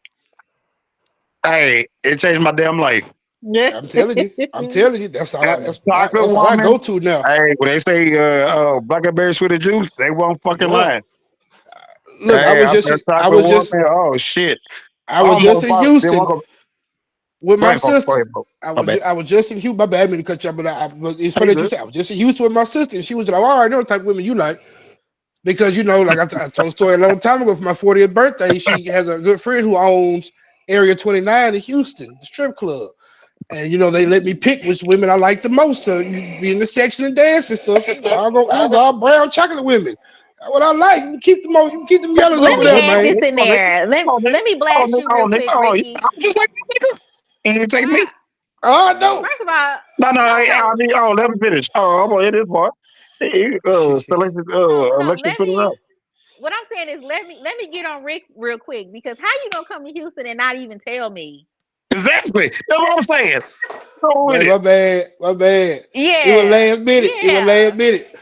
Speaker 3: Hey, it changed my damn life.
Speaker 2: I'm telling you. I'm telling you.
Speaker 3: That chocolate
Speaker 2: That's all I go
Speaker 3: woman.
Speaker 2: to now.
Speaker 3: Hey, when they say blackberry sweet juice, they won't fucking
Speaker 2: Yeah.
Speaker 3: lying.
Speaker 2: Look,
Speaker 3: Hey, I'm that chocolate woman. Oh shit.
Speaker 2: I was just
Speaker 3: Almost
Speaker 2: in
Speaker 3: probably didn't
Speaker 2: Houston
Speaker 3: want to
Speaker 2: with
Speaker 3: go
Speaker 2: my
Speaker 3: ahead, folks. Go
Speaker 2: sister.
Speaker 3: ahead, folks. My bad.
Speaker 2: I was just in Houston. My bad, I didn't mean to cut you off, but it's
Speaker 3: Hey,
Speaker 2: funny that you
Speaker 3: good.
Speaker 2: said I was just in Houston with my sister, and she was like, "All right, I know the type of women you like." Because like I told a story a long time ago for my 40th birthday. She has a good friend who owns Area 29 in Houston, the strip club. And they let me pick which women I like the most to be in the section and dance and stuff. It was all brown chocolate women. What I like, keep them yellows
Speaker 4: Let
Speaker 2: over
Speaker 4: me
Speaker 2: there,
Speaker 4: add
Speaker 2: man.
Speaker 4: this in there. Let me blast you real quick,
Speaker 3: Oh,
Speaker 4: Ricky.
Speaker 3: I'm just like nigga. And you take me?
Speaker 4: Why?
Speaker 2: Oh no.
Speaker 4: First of all,
Speaker 3: No,
Speaker 4: no.
Speaker 3: let me finish. Oh, I'm gonna hit this part. Selected,
Speaker 4: No.
Speaker 3: Alexa,
Speaker 4: Let
Speaker 3: put it
Speaker 4: me.
Speaker 3: up.
Speaker 4: What I'm saying is, let me get on Rick real quick because how you gonna come to Houston and not even tell me?
Speaker 3: Exactly. That's what I'm saying. Go with
Speaker 2: Man,
Speaker 3: it.
Speaker 2: my bad. My bad. It was
Speaker 4: Yeah,
Speaker 2: last minute. It was last
Speaker 4: yeah.
Speaker 2: minute.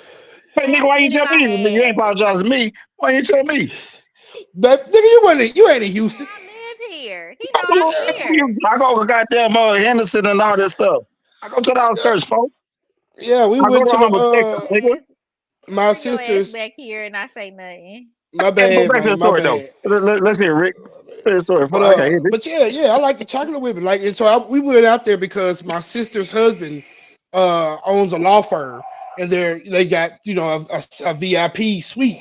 Speaker 3: Hey, nigga,
Speaker 4: Last
Speaker 3: why you
Speaker 4: minute,
Speaker 3: tell
Speaker 4: my
Speaker 3: me? You ain't
Speaker 4: ass.
Speaker 3: apologize to me. Why you tell me?
Speaker 2: But nigga, you ain't in
Speaker 4: He know
Speaker 2: Houston.
Speaker 4: I live here. He
Speaker 3: I
Speaker 4: know I'm
Speaker 3: go,
Speaker 4: here.
Speaker 3: I go to goddamn Henderson and all this stuff. I go to the
Speaker 2: Yeah,
Speaker 3: outskirts, folks.
Speaker 2: yeah, we
Speaker 3: I go
Speaker 2: went
Speaker 3: to
Speaker 2: to the
Speaker 3: Humble, Texas, nigga.
Speaker 4: Don't
Speaker 2: my
Speaker 4: bring your ass
Speaker 2: sister's.
Speaker 4: back here and I say nothing.
Speaker 2: My
Speaker 3: Hey, go
Speaker 2: bad,
Speaker 3: back to the
Speaker 2: man. My
Speaker 3: story, though.
Speaker 2: bad.
Speaker 3: Let's hear Rick. Tell the story. I can hear this.
Speaker 2: But yeah, yeah, I like the chocolate with it. Like, and so we went out there because my sister's husband owns a law firm, and they got a VIP suite,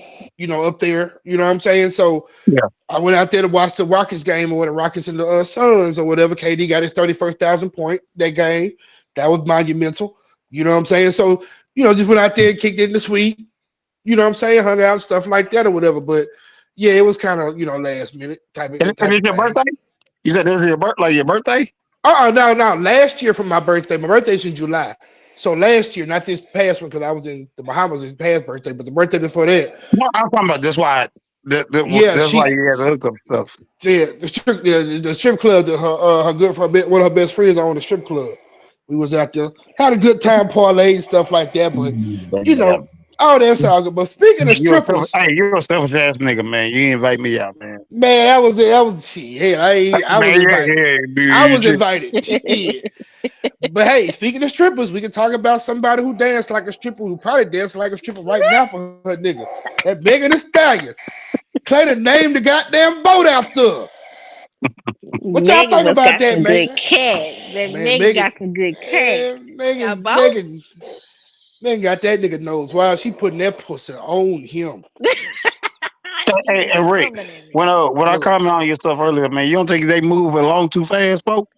Speaker 2: up there. You know what I'm saying? So
Speaker 3: Yeah.
Speaker 2: I went out there to watch the Rockets game or the Rockets and the Suns or whatever. KD got his 31,000 point that game. That was monumental. You know what I'm saying? So just went out there and kicked it in the suite. You know what I'm saying? Hung out, stuff like that or whatever. But yeah, it was kind of last minute
Speaker 3: And
Speaker 2: type
Speaker 3: it's
Speaker 2: of
Speaker 3: your
Speaker 2: thing.
Speaker 3: birthday? You said this is your birthday?
Speaker 2: No, no. Last year for my birthday, my birthday's in July. So last year, not this past one, because I was in the Bahamas this past birthday, but the birthday before that,
Speaker 3: No, I'm talking about this why
Speaker 2: yeah,
Speaker 3: that's why you had the hookup stuff.
Speaker 2: the strip club that one of her best friends owned a strip club. We was out there, had a good time, parlay and stuff like that. But you
Speaker 3: Damn.
Speaker 2: know, all that's all good. But speaking of strippers,
Speaker 3: You're a selfish ass nigga, man. You didn't invite me out, man.
Speaker 2: man, that was shit. Hey, I was
Speaker 3: Man,
Speaker 2: invited. I
Speaker 3: you
Speaker 2: was
Speaker 3: should.
Speaker 2: invited. Shit. But hey, speaking of strippers, we can talk about somebody who danced like a stripper, who probably dancing like a stripper right now for her nigga. That Megan Thee Stallion. Clay to name the goddamn boat after her. What y'all
Speaker 4: Megan
Speaker 2: think
Speaker 4: must
Speaker 2: about
Speaker 4: got
Speaker 2: that,
Speaker 4: some
Speaker 2: man?
Speaker 4: good cat. That
Speaker 2: Man,
Speaker 4: Megan got some good cat. A boat?
Speaker 2: Megan got that nigga nose. Wow, she putting that pussy on him.
Speaker 4: She
Speaker 3: Hey,
Speaker 4: put
Speaker 3: and Rick,
Speaker 4: something in
Speaker 3: when I
Speaker 2: Yo,
Speaker 3: comment on your stuff earlier, man, you don't think they move along too fast, folks?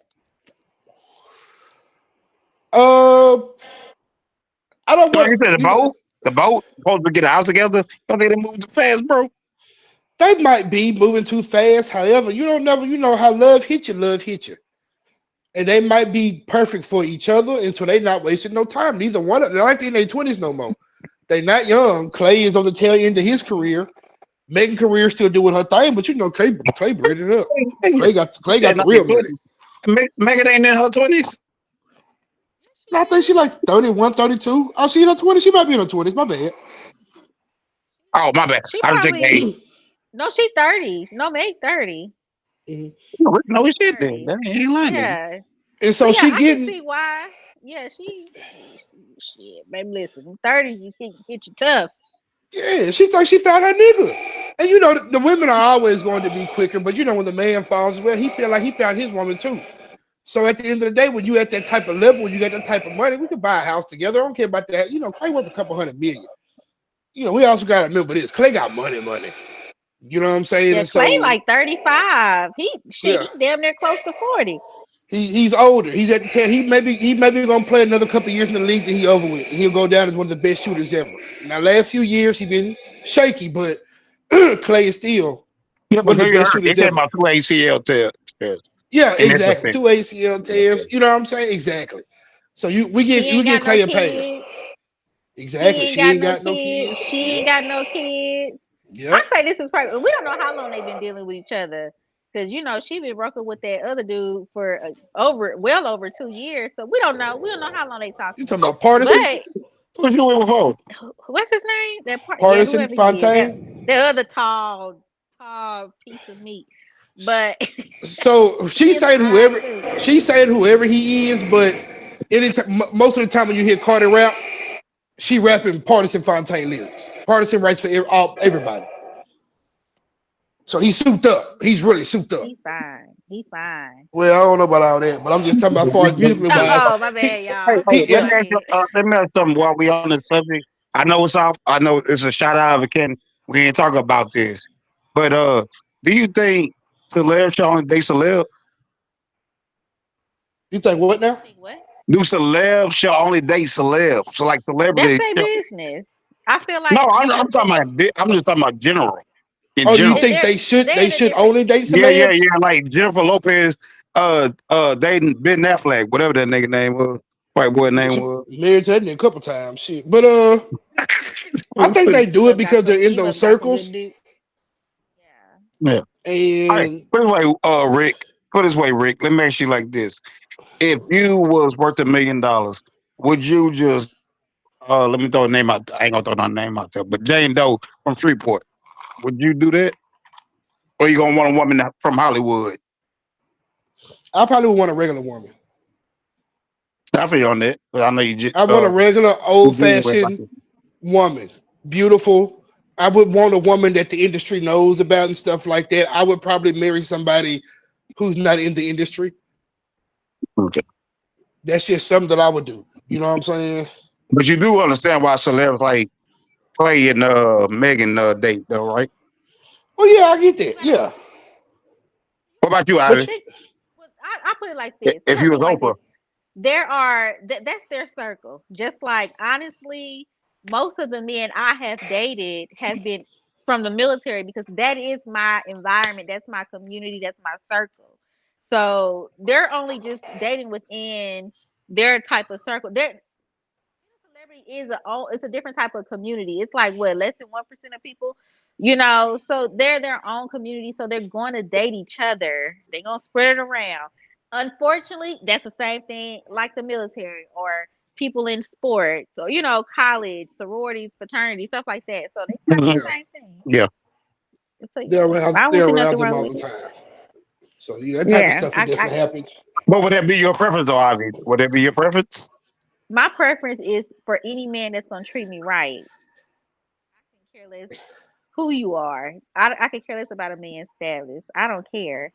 Speaker 2: uh, I don't
Speaker 3: Like
Speaker 2: want
Speaker 3: you said, the boat, supposed to get a house together. You don't think they move too fast, bro?
Speaker 2: they might be moving too fast. However, you know how love hit you. And they might be perfect for each other, and so they not wasting no time. Neither one of them, they're not in their 20s no more. They not young. Clay is on the tail end of his career. Megan career still doing her thing, but Clay bred it up.
Speaker 3: Hey,
Speaker 2: Clay
Speaker 3: said
Speaker 2: got the
Speaker 3: not your
Speaker 2: real money.
Speaker 3: 20s. Megan ain't in her 20s.
Speaker 2: I think she like 31, 32. Oh, she in her 20s? She might be in her 20s. My bad.
Speaker 3: Oh, my bad.
Speaker 4: She
Speaker 3: I was thinking,
Speaker 4: probably
Speaker 3: hey,
Speaker 4: no, she 30. No, Meg 30.
Speaker 2: Mhm.
Speaker 3: no, we shit then.
Speaker 4: 30.
Speaker 3: That ain't lying then.
Speaker 4: Yeah.
Speaker 2: And
Speaker 4: But
Speaker 2: so
Speaker 4: yeah,
Speaker 2: she
Speaker 4: I can
Speaker 2: getting,
Speaker 4: see why. Yeah, shit, baby. Listen, 30, you can hit you tough.
Speaker 2: yeah, she thinks she found her nigga. And the women are always going to be quicker, but when the man falls well, he feel like he found his woman too. So at the end of the day, when you at that type of level, when you got that type of money, we could buy a house together. I don't care about that. Clay worth a couple hundred million. We also got to remember this. Clay got money, money. You know what I'm saying?
Speaker 4: Yeah,
Speaker 2: And
Speaker 4: Clay
Speaker 2: so,
Speaker 4: like 35.
Speaker 2: yeah,
Speaker 4: He damn near close to 40.
Speaker 2: he's older. He's at the tail. He maybe gonna play another couple years in the league that he over with, and he'll go down as one of the best shooters ever. Now, last few years he been shaky, but Clay is still
Speaker 3: Yeah,
Speaker 2: one of the
Speaker 3: because you
Speaker 2: best
Speaker 3: heard they
Speaker 2: shooters
Speaker 3: said
Speaker 2: ever.
Speaker 3: about two ACL tears
Speaker 2: Yeah,
Speaker 3: in that
Speaker 2: exactly.
Speaker 3: defense.
Speaker 2: Two ACL tears. You know what I'm saying? Exactly. So
Speaker 4: He
Speaker 2: we
Speaker 4: ain't
Speaker 2: give
Speaker 4: got no
Speaker 2: Clay a pass.
Speaker 4: kids. He
Speaker 2: Exactly.
Speaker 4: ain't
Speaker 2: She
Speaker 4: got
Speaker 2: ain't
Speaker 4: no
Speaker 2: got no
Speaker 4: kids.
Speaker 2: kids.
Speaker 4: She ain't got no kids. I
Speaker 2: Yep.
Speaker 4: say this is perfect. We don't know how long they've been dealing with each other. Cause she been working with that other dude for well over 2 years. So we don't know. We don't know how long they
Speaker 2: You
Speaker 4: talking.
Speaker 2: talking about partisan?
Speaker 4: But
Speaker 3: What you with before?
Speaker 4: what's his name? That part, yeah,
Speaker 2: Partisan
Speaker 4: whoever he is,
Speaker 2: Fontaine.
Speaker 4: that other tall piece of meat. But
Speaker 2: So
Speaker 4: he is fine too.
Speaker 2: she saying whoever he is, but most of the time when you hear Carter rap, she rapping Partisan Fontaine lyrics. Partisan writes for everybody. So he's souped up. He's really souped up.
Speaker 4: He fine. He fine.
Speaker 2: Well, I don't know about all that, but I'm just talking about as far as musically wise.
Speaker 4: Oh, my
Speaker 2: He,
Speaker 4: bad, y'all.
Speaker 2: he,
Speaker 3: Let
Speaker 2: yeah.
Speaker 3: me
Speaker 4: Go
Speaker 3: ask you,
Speaker 4: ahead.
Speaker 3: something while we on the subject. I know it's off. I know it's a shout out if can. We ain't talk about this, but do you think celeb should only date celeb?
Speaker 2: You think what now?
Speaker 4: You think what?
Speaker 3: Do celeb should only date celeb? So like
Speaker 4: That's
Speaker 3: celebrity,
Speaker 4: their business. I feel
Speaker 3: No,
Speaker 4: like
Speaker 3: I'm talking about. I'm just talking about general. In
Speaker 2: Oh, do you
Speaker 3: general.
Speaker 2: think they should
Speaker 4: they're
Speaker 2: they
Speaker 4: in a
Speaker 2: should
Speaker 4: different.
Speaker 2: only date
Speaker 3: Yeah,
Speaker 2: celebs?
Speaker 3: yeah. Like Jennifer Lopez, dating Ben Affleck, whatever that nigga name was, white boy name
Speaker 2: She
Speaker 3: was.
Speaker 2: married to that nigga a couple times. Shit, but I think they
Speaker 4: He
Speaker 2: do it
Speaker 4: must got
Speaker 2: because they're
Speaker 4: some.
Speaker 2: in
Speaker 4: He
Speaker 2: those
Speaker 4: must got some good
Speaker 2: circles,
Speaker 4: dick. Yeah.
Speaker 3: Yeah. All right.
Speaker 2: and
Speaker 3: Put it this way, Rick. Put it this way, Rick. Let me ask you like this: if you was worth $1 million, would you just let me throw a name out? I ain't gonna throw no name out there, but Jane Doe from Shreveport. Would you do that, or you gonna want a woman from Hollywood?
Speaker 2: I probably would want a regular woman.
Speaker 3: I feel you on that. But I know you just
Speaker 2: I want a regular,
Speaker 3: you
Speaker 2: old
Speaker 3: dealing with like
Speaker 2: fashioned woman, beautiful. I would want a woman that the industry knows about and stuff like that. I would probably marry somebody who's not in the industry.
Speaker 3: okay.
Speaker 2: That's just something that I would do. You know what I'm saying?
Speaker 3: But you do understand why celebs like Clay and Megan date though, right?
Speaker 2: Oh yeah, I get that.
Speaker 4: Right.
Speaker 2: Yeah,
Speaker 3: What about you,
Speaker 2: but
Speaker 3: Ivy?
Speaker 4: Think. Well, I put it like this.
Speaker 3: If
Speaker 4: I
Speaker 3: you
Speaker 4: put
Speaker 3: was
Speaker 4: it like
Speaker 3: Oprah,
Speaker 4: this. There are that's their circle. Just like honestly, most of the men I have dated have been from the military because that is my environment, that's my community, that's my circle. So they're only just dating within their type of circle. Celebrity is it's a different type of community. It's like what less than 1% of people, So they're their own community. So they're going to date each other. They're gonna spread it around. Unfortunately, that's the same thing like the military or people in sports or college sororities, fraternities, stuff like that. So they kind of
Speaker 3: Mhm.
Speaker 4: the
Speaker 2: yeah,
Speaker 4: same thing.
Speaker 3: Yeah.
Speaker 4: So yeah, I don't
Speaker 2: they're
Speaker 4: see
Speaker 2: around
Speaker 4: nothing
Speaker 2: them
Speaker 4: wrong
Speaker 2: all
Speaker 4: with
Speaker 2: the
Speaker 4: it.
Speaker 2: time. So yeah, that type of
Speaker 4: Yeah,
Speaker 2: stuff would definitely happen.
Speaker 3: But would that be your preference, though, Ivy? Would that be your preference?
Speaker 4: my preference is for any man that's gonna treat me right. I can care less who you are. I can care less about a man's status. I don't care.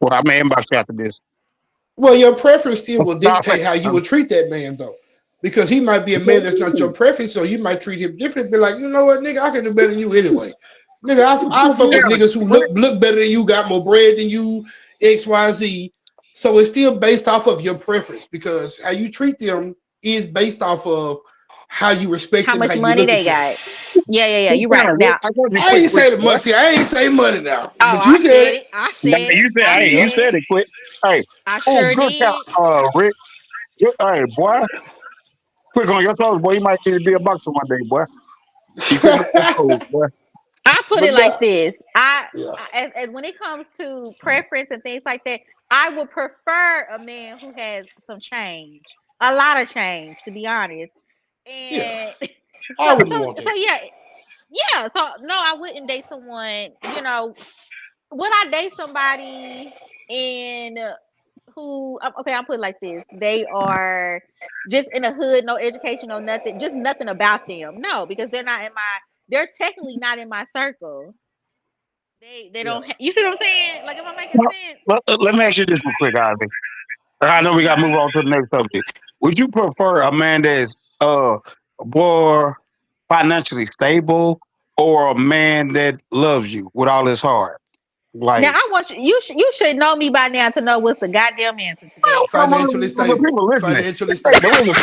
Speaker 3: Well, I may inbox you after this.
Speaker 2: Well, your preference still will
Speaker 3: No,
Speaker 2: dictate how you will treat that man, though. Because he might be a man that's not your preference, so you might treat him different. Be like, you know what, nigga, I can do better than you anyway. Nigga, I fuck with niggas who look better than you, got more bread than you, X, Y, Z. So it's still based off of your preference because how you treat them is based off of how you respect
Speaker 4: How
Speaker 2: them, how
Speaker 4: much
Speaker 2: you
Speaker 4: money
Speaker 2: look
Speaker 4: they
Speaker 2: at them.
Speaker 4: got? Yeah, yeah, yeah.
Speaker 3: Quick
Speaker 4: You're right.
Speaker 3: down, Rick.
Speaker 4: Now,
Speaker 3: I told you
Speaker 2: I
Speaker 3: quick,
Speaker 2: ain't
Speaker 3: quick,
Speaker 2: say the
Speaker 3: boy.
Speaker 2: money. See, I ain't say money now,
Speaker 4: oh,
Speaker 2: but you
Speaker 4: I
Speaker 2: said
Speaker 4: said
Speaker 2: it.
Speaker 4: it. I
Speaker 3: Now,
Speaker 4: said it.
Speaker 3: you said,
Speaker 4: I
Speaker 3: hey,
Speaker 2: Yeah.
Speaker 3: you
Speaker 4: said it.
Speaker 3: said it quick. Hey,
Speaker 4: I
Speaker 3: oh,
Speaker 4: sure
Speaker 3: good count,
Speaker 4: did.
Speaker 3: Rick. Hey, boy, quick on your toes, boy. You might need to be a boxer one day, boy. You quick on your toes, boy.
Speaker 4: I put
Speaker 2: But
Speaker 4: it like
Speaker 2: no,
Speaker 4: this.
Speaker 2: yeah,
Speaker 4: As when it comes to preference and things like that, I would prefer a man who has some change, a lot of change, to be honest.
Speaker 2: yeah.
Speaker 4: And
Speaker 2: I wouldn't want
Speaker 4: so
Speaker 2: that.
Speaker 4: yeah, yeah. So no, I wouldn't date someone. Would I date somebody in who? Okay, I'll put it like this: they are just in a hood, no education, no nothing, just nothing about them. No, because they're not in my. They're technically not in my circle. They
Speaker 2: Yeah.
Speaker 4: don't. You see what I'm saying? Like, am I making
Speaker 3: Well,
Speaker 4: sense?
Speaker 3: let me ask you this real quick, Ivy. I know we got to move on to the next subject. Would you prefer a man that's more financially stable or a man that loves you with all his heart?
Speaker 4: Now
Speaker 3: Like,
Speaker 4: I want you. You should know me by now to know what's the goddamn answer to that.
Speaker 3: come
Speaker 2: Financially
Speaker 3: on, the
Speaker 2: stable.
Speaker 3: people listening.
Speaker 2: Financially
Speaker 3: Hey,
Speaker 2: stable.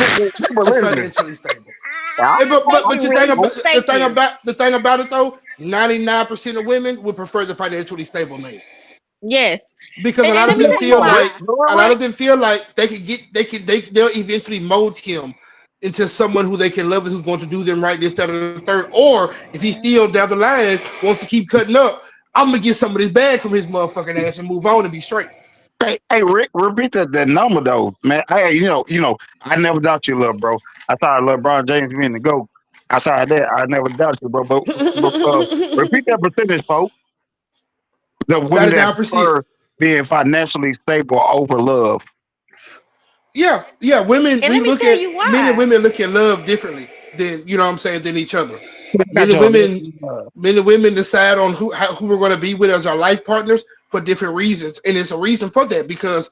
Speaker 3: people
Speaker 2: It's
Speaker 3: listening.
Speaker 2: financially stable.
Speaker 3: I
Speaker 2: Hey, but
Speaker 3: don't
Speaker 2: but
Speaker 4: Thank
Speaker 2: the
Speaker 4: you,
Speaker 2: thing
Speaker 4: Rick.
Speaker 2: about
Speaker 3: know.
Speaker 4: Thank you.
Speaker 2: the thing about it though, 99% of women would prefer the financially stable man
Speaker 4: Yes,
Speaker 2: because
Speaker 4: and let me tell you why.
Speaker 2: a lot of them feel like they could get they'll eventually mold him into someone who they can love and who's going to do them right this that or the third. Or if he still down the line wants to keep cutting up, I'm gonna get some of this bag from his motherfucking ass and move on and be straight.
Speaker 3: Hey, Rick, repeat that number though, man. Hey, I never doubt you, little bro. I thought LeBron James being the GOAT. Outside that, I never doubt you, bro. But repeat that percentage, folks. The women that
Speaker 2: 99%.
Speaker 3: prefer being financially stable over love.
Speaker 2: Yeah, yeah. Women,
Speaker 4: And
Speaker 2: we
Speaker 4: let me
Speaker 2: look
Speaker 4: tell
Speaker 2: at
Speaker 4: you
Speaker 2: men and
Speaker 4: why.
Speaker 2: women look at love differently than you know what I'm saying than each other. Men
Speaker 3: Got
Speaker 2: and
Speaker 3: your
Speaker 2: women, men and women decide on who we're going to be with as our life partners for different reasons, and it's a reason for that because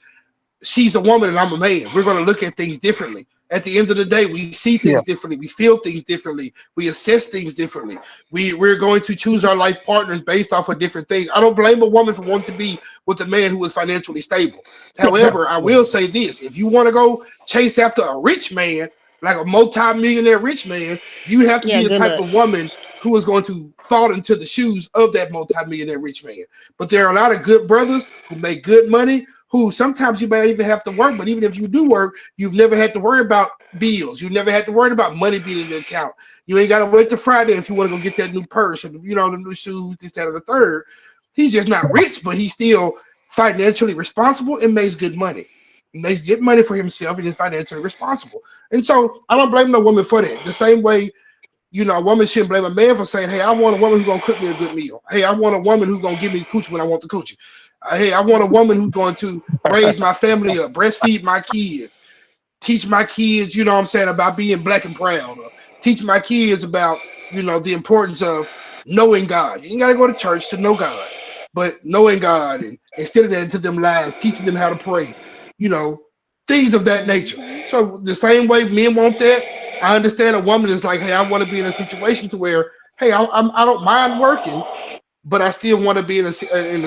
Speaker 2: she's a woman and I'm a man. We're going to look at things differently. At the end of the day, we see things
Speaker 3: yeah.
Speaker 2: differently. We feel things differently. We assess things differently. We're going to choose our life partners based off of different things. I don't blame a woman for wanting to be with a man who is financially stable.
Speaker 3: Yeah.
Speaker 2: However, I will say this: if you want to go chase after a rich man, like a multi-millionaire rich man, you have to
Speaker 4: Yeah,
Speaker 2: be the
Speaker 4: good
Speaker 2: type
Speaker 4: luck.
Speaker 2: of woman who is going to fall into the shoes of that multi-millionaire rich man. But there are a lot of good brothers who make good money, who sometimes you might even have to work, but even if you do work, you've never had to worry about bills. You never had to worry about money being in the account. You ain't got to wait till Friday if you want to go get that new purse or, the new shoes, this, that, or the third. He's just not rich, but he's still financially responsible and makes good money. He makes good money for himself and is financially responsible. And so I don't blame no woman for that. The same way, a woman shouldn't blame a man for saying, hey, I want a woman who's going to cook me a good meal. Hey, I want a woman who's going to give me the coochie when I want the coochie. Hey, I want a woman who's going to raise my family up, breastfeed my kids, teach my kids, about being black and proud, or teach my kids about, the importance of knowing God. You ain't got to go to church to know God, but knowing God and instead of that into them lives, teaching them how to pray, you know, things of that nature.
Speaker 4: Hmm.
Speaker 2: So the same way men want that, I understand a woman is like, hey, I want to be in a situation to where, hey, I don't mind working, but I still want to be in a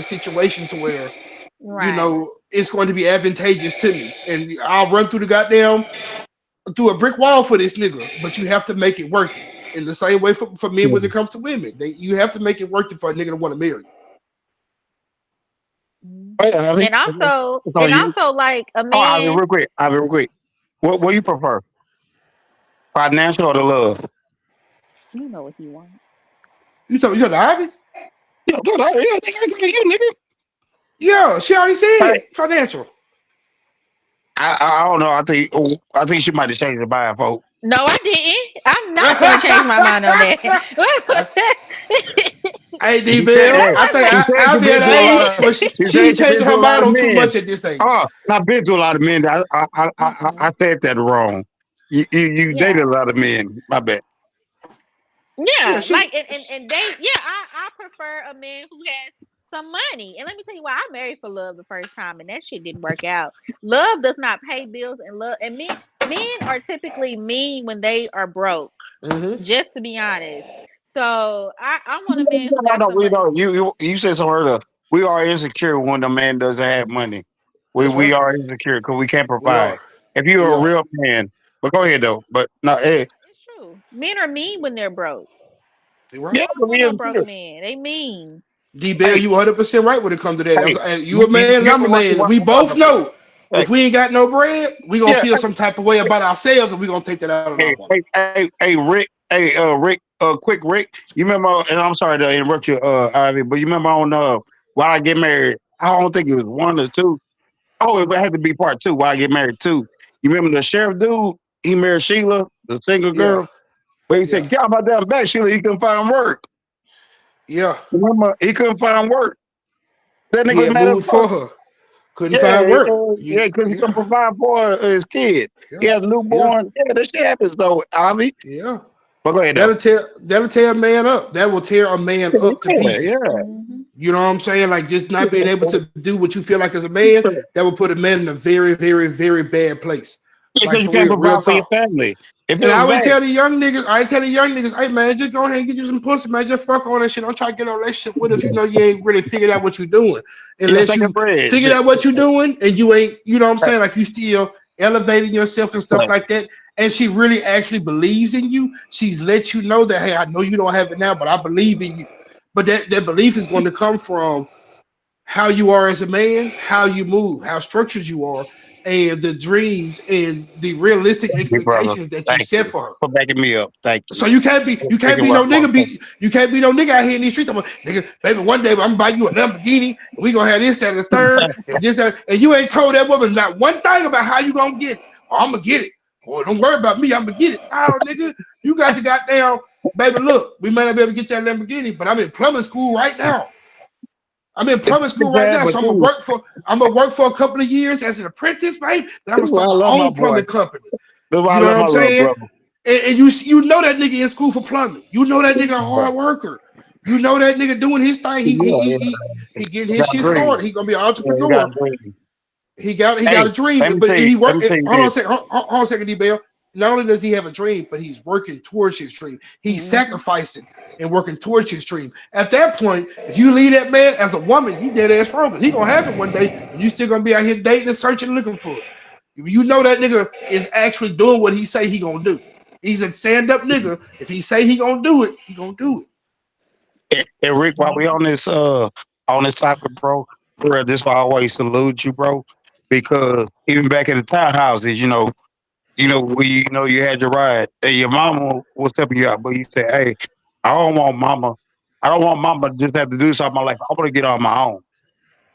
Speaker 2: situation to where
Speaker 4: Right.
Speaker 2: it's going to be advantageous to me. And I'll run through the goddamn through a brick wall for this nigga, but you have to make it worth it. In the same way for men when it comes to women, you have to make it worth it for a nigga to want to marry
Speaker 3: Hey,
Speaker 4: Hmm.
Speaker 3: Ivy,
Speaker 4: And also,
Speaker 3: it's on you.
Speaker 4: like a
Speaker 3: Oh, Ivy,
Speaker 4: man,
Speaker 3: real quick. Ivy, real quick. What do you prefer? Financial or the love?
Speaker 4: you know what he wants.
Speaker 2: you. You talking to Ivy?
Speaker 3: Yeah, dude, yeah, they asking you, nigga.
Speaker 2: Yeah, she already
Speaker 3: Hey,
Speaker 2: said financial.
Speaker 3: I don't know. I think she might have changed her mind, folks.
Speaker 4: No, I didn't. I'm not gonna change my mind on that.
Speaker 2: Hey, D
Speaker 3: He said,
Speaker 2: Bill,
Speaker 3: hey,
Speaker 4: That
Speaker 2: I think
Speaker 3: he
Speaker 4: wasn't.
Speaker 3: said you've
Speaker 2: Ivy
Speaker 3: been
Speaker 2: at
Speaker 3: through a
Speaker 2: an
Speaker 3: lot
Speaker 2: age
Speaker 3: of.
Speaker 2: where
Speaker 3: He
Speaker 2: she
Speaker 3: said
Speaker 2: ain't
Speaker 3: you've been
Speaker 2: changing her
Speaker 3: through a lot
Speaker 2: mind
Speaker 3: of
Speaker 2: on too
Speaker 3: men.
Speaker 2: much at this age.
Speaker 3: Oh, I've been through a lot of men. I said that wrong. You dated
Speaker 4: Yeah.
Speaker 3: a lot of men. My bad.
Speaker 2: Yeah,
Speaker 4: Yeah,
Speaker 2: she.
Speaker 4: like and they yeah, I prefer a man who has some money. And let me tell you why I married for love the first time and that shit didn't work out. Love does not pay bills and love and men are typically mean when they are broke,
Speaker 2: Mm-hmm.
Speaker 4: just to be honest. So I want a man who
Speaker 3: No,
Speaker 4: got
Speaker 3: no,
Speaker 4: some
Speaker 3: we
Speaker 4: money.
Speaker 3: don't. You said something earlier. We are insecure when the man doesn't have money. We
Speaker 2: That's
Speaker 3: we
Speaker 2: right.
Speaker 3: are insecure because we can't
Speaker 2: We
Speaker 3: provide.
Speaker 2: are.
Speaker 3: If you're
Speaker 2: We
Speaker 3: a
Speaker 2: are.
Speaker 3: real man, but go ahead though. But no, hey,
Speaker 4: It's true. Men are mean when they're broke.
Speaker 2: You right.
Speaker 3: yeah,
Speaker 4: I don't
Speaker 3: we
Speaker 4: want no broke
Speaker 3: insecure.
Speaker 4: man. They mean.
Speaker 2: D Bell,
Speaker 3: Hey,
Speaker 2: you 100% right when it comes to that.
Speaker 3: hey,
Speaker 2: You a man and
Speaker 3: you
Speaker 2: I'm
Speaker 3: ever
Speaker 2: a
Speaker 3: watch the
Speaker 2: man, and
Speaker 3: Wild
Speaker 2: we
Speaker 3: Wild
Speaker 2: both
Speaker 3: West?
Speaker 2: know
Speaker 3: Hey,
Speaker 2: if we ain't got no bread, we gonna
Speaker 3: yeah,
Speaker 2: feel some type of way about ourselves, and we gonna take that out on our woman.
Speaker 3: Rick, Rick, quick, Rick. You remember? And I'm sorry to interrupt you, Ivy, but you remember on Why I Get Married? I don't think it was one or two. Oh, it had to be part two. Why I Get Married two. You remember the sheriff dude? He married Sheila, the single
Speaker 2: Yeah,
Speaker 3: girl. But he
Speaker 2: yeah,
Speaker 3: said, "Get out my damn back, Sheila." He couldn't find work.
Speaker 2: yeah.
Speaker 3: Remember, he couldn't find work. That
Speaker 2: He
Speaker 3: nigga was
Speaker 2: had
Speaker 3: mad as
Speaker 2: moved
Speaker 3: fuck.
Speaker 2: for her, couldn't
Speaker 3: Yeah,
Speaker 2: find work.
Speaker 3: yeah, because he couldn't
Speaker 2: Yeah,
Speaker 3: provide for his kid.
Speaker 2: yeah,
Speaker 3: He had a
Speaker 2: yeah,
Speaker 3: newborn. Yeah, that shit happens though, Ivy.
Speaker 2: yeah.
Speaker 3: But go ahead though.
Speaker 2: That'll tear a man up. That will tear a man up to
Speaker 3: Yeah,
Speaker 2: pieces.
Speaker 3: yeah.
Speaker 4: Hmm.
Speaker 2: You know what I'm saying? Like just not being able to do what you feel like as a man, that will put a man in a very, very, very bad place. Like
Speaker 3: Because you
Speaker 2: for
Speaker 3: can't
Speaker 2: real
Speaker 3: provide for your
Speaker 2: talk.
Speaker 3: family. If it
Speaker 2: And I
Speaker 3: was
Speaker 2: always
Speaker 3: bad,
Speaker 2: tell the young niggas, hey man, just go ahead and get you some pussy, man. Just fuck on that shit. Don't try to get a relationship with if you know you ain't really figured out what you're doing.
Speaker 3: yeah,
Speaker 2: Unless
Speaker 3: take a
Speaker 2: you
Speaker 3: bread.
Speaker 2: figured out what you're doing and you ain't, you know what I'm saying? Like you still elevating yourself and stuff like that. And she really actually believes in you. She's let you know that, hey, I know you don't have it now, but I believe in you. But that belief is going to come from how you are as a man, how you move, how structured you are, and the dreams and the realistic
Speaker 3: Thank you, brother.
Speaker 2: expectations that you
Speaker 3: Thank
Speaker 2: set
Speaker 3: you
Speaker 2: for her.
Speaker 3: for backing me up. Thank
Speaker 2: So
Speaker 3: you.
Speaker 2: you
Speaker 3: Take
Speaker 2: can't
Speaker 3: it
Speaker 2: be
Speaker 3: where
Speaker 2: no
Speaker 3: I'm
Speaker 2: nigga
Speaker 3: from.
Speaker 2: you can't be no nigga out here in these streets. I'm like, nigga, baby, one day I'm gonna buy you a Lamborghini and we gonna have this, that, and the third, and this, that, and you ain't told that woman not one thing about how you gonna get it. Oh, I'm gonna get it. Oh, don't worry about me, I'm gonna get it. Oh, nigga, you got the goddamn baby. Look, we may not be able to get that Lamborghini, but I'm in plumbing school right now. I'm in
Speaker 3: It's
Speaker 2: plumbing school right
Speaker 3: bad,
Speaker 2: now,
Speaker 3: but
Speaker 2: so
Speaker 3: too.
Speaker 2: I'm gonna work for a couple of years as an apprentice, man. Then I'm
Speaker 3: This
Speaker 2: gonna
Speaker 3: is why
Speaker 2: start
Speaker 3: I
Speaker 2: my
Speaker 3: love my
Speaker 2: own
Speaker 3: boy.
Speaker 2: plumbing company.
Speaker 3: This is why I
Speaker 2: You know
Speaker 3: love
Speaker 2: what
Speaker 3: my
Speaker 2: I'm
Speaker 3: little
Speaker 2: saying?
Speaker 3: brother.
Speaker 2: And you know that nigga in school for plumbing. You know that nigga a hard worker. You know that nigga doing his thing. He he
Speaker 3: Yeah,
Speaker 2: he
Speaker 3: yeah.
Speaker 2: he, he getting
Speaker 3: You
Speaker 2: his
Speaker 3: got
Speaker 2: shit
Speaker 3: dreams.
Speaker 2: started. He gonna be an
Speaker 3: Yeah, you got
Speaker 2: entrepreneur.
Speaker 3: dreams.
Speaker 2: He got
Speaker 3: Hey,
Speaker 2: a dream,
Speaker 3: let me
Speaker 2: but
Speaker 3: tell you.
Speaker 2: he
Speaker 3: Let
Speaker 2: work.
Speaker 3: me tell you
Speaker 2: Hold on a
Speaker 3: this.
Speaker 2: second. Hold on a second, D. Bell. Not only does he have a dream, but he's working towards his dream. He's
Speaker 4: Hmm.
Speaker 2: sacrificing and working towards his dream. At that point, if you leave that man as a woman, you dead ass wrong. Because he gonna have it one day, and you still gonna be out here dating and searching and looking for it. You know that nigga is actually doing what he say he gonna do. He's a stand up nigga. If he say he gonna do it, he gonna do it.
Speaker 3: And Rick, while we on this topic, bro, bro, this why I always salute you, bro, because even back in the townhouses, you had your ride, and your mama was helping you out, but you said, "Hey, I don't want mama, I don't want mama to just have to do something like I'm gonna get on my own."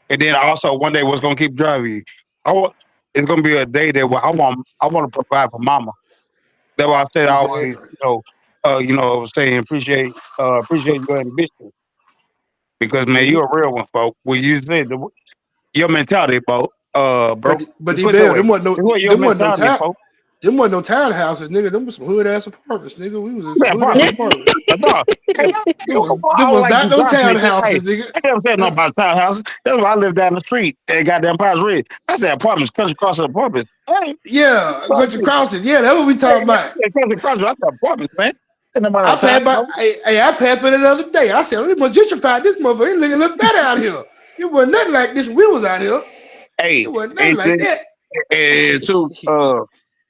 Speaker 3: And then also one day, what's gonna keep driving you? I want it's gonna be a day that where I want to provide for mama. That's why I said I always,
Speaker 2: Exactly.
Speaker 3: I was saying appreciate your ambition because man,
Speaker 2: Mm-hmm.
Speaker 3: you're a real one, folks. When you said your mentality, bro,
Speaker 2: But
Speaker 3: you
Speaker 2: the
Speaker 3: put it that
Speaker 2: Bell,
Speaker 3: way. It's what your mentality, folks.
Speaker 2: them wasn't no townhouses, nigga. Them was some hood ass apartments, nigga. We was in some
Speaker 3: Man,
Speaker 2: hood ass
Speaker 3: apartment.
Speaker 2: apartments.
Speaker 3: That's all. Hey,
Speaker 2: Them was
Speaker 3: I
Speaker 2: them
Speaker 3: don't
Speaker 2: was
Speaker 3: like
Speaker 2: not
Speaker 3: to
Speaker 2: no
Speaker 3: drop it. Hey,
Speaker 2: townhouses, nigga.
Speaker 3: I never said no about townhouses. That's why I live down the street and goddamn Pines Ridge. I said apartments, country cross apartments. Hey,
Speaker 2: Yeah, country crossing. Yeah, that's what we talking about.
Speaker 3: country cross. I said apartments, man. Ain't nobody
Speaker 2: I
Speaker 3: a town.
Speaker 2: passed by.
Speaker 3: No.
Speaker 2: I passed by it the other day. I said, "We must gentrify this motherfucker. It look better out here. It wasn't nothing like this when we was out here. It
Speaker 3: Hey,
Speaker 2: wasn't nothing
Speaker 3: and,
Speaker 2: like that."
Speaker 3: and too,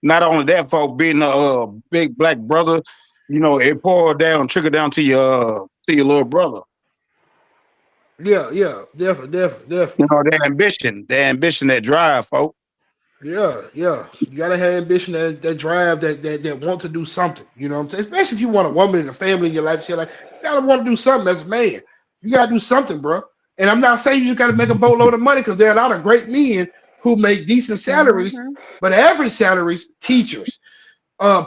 Speaker 3: not only that, folks, being a big black brother, it poured down, trickled down to your little brother.
Speaker 2: Yeah, yeah, definitely, definitely, definitely.
Speaker 3: The ambition, that drive, folks.
Speaker 2: Yeah, yeah. You gotta have ambition, that drive, that want to do something. You know what I'm saying? Especially if you want a woman and a family in your life, shit like you gotta want to do something as a man. You gotta do something, bro. And I'm not saying you just gotta make a boatload of money because there are a lot of great men who make decent salaries,
Speaker 4: Mm-hmm.
Speaker 2: but average salaries, teachers,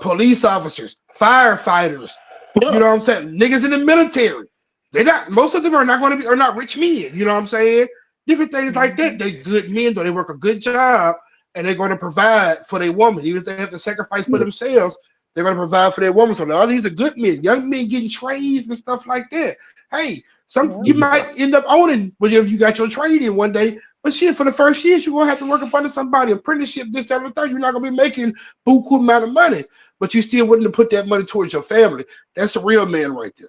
Speaker 2: police officers, firefighters. You
Speaker 3: Yeah.
Speaker 2: know what I'm saying? Niggas in the military. They're not. Most of them are not rich men. You know what I'm saying? Different things like that.
Speaker 4: Mm-hmm.
Speaker 2: They good men, though they work a good job, and they're going to provide for their woman, even if they have to sacrifice for themselves. They're going to provide for their woman. So all these are good men, young men getting trades and stuff like that. Hey, some
Speaker 4: Yep.
Speaker 2: you might end up owning, but if you got your trade in one day. But shit, for the first years, you're gonna have to work up under somebody, apprenticeship, this, that, and the third. You're not gonna be making buku amount of money, but you still willing to put that money towards your family. That's a real man right there.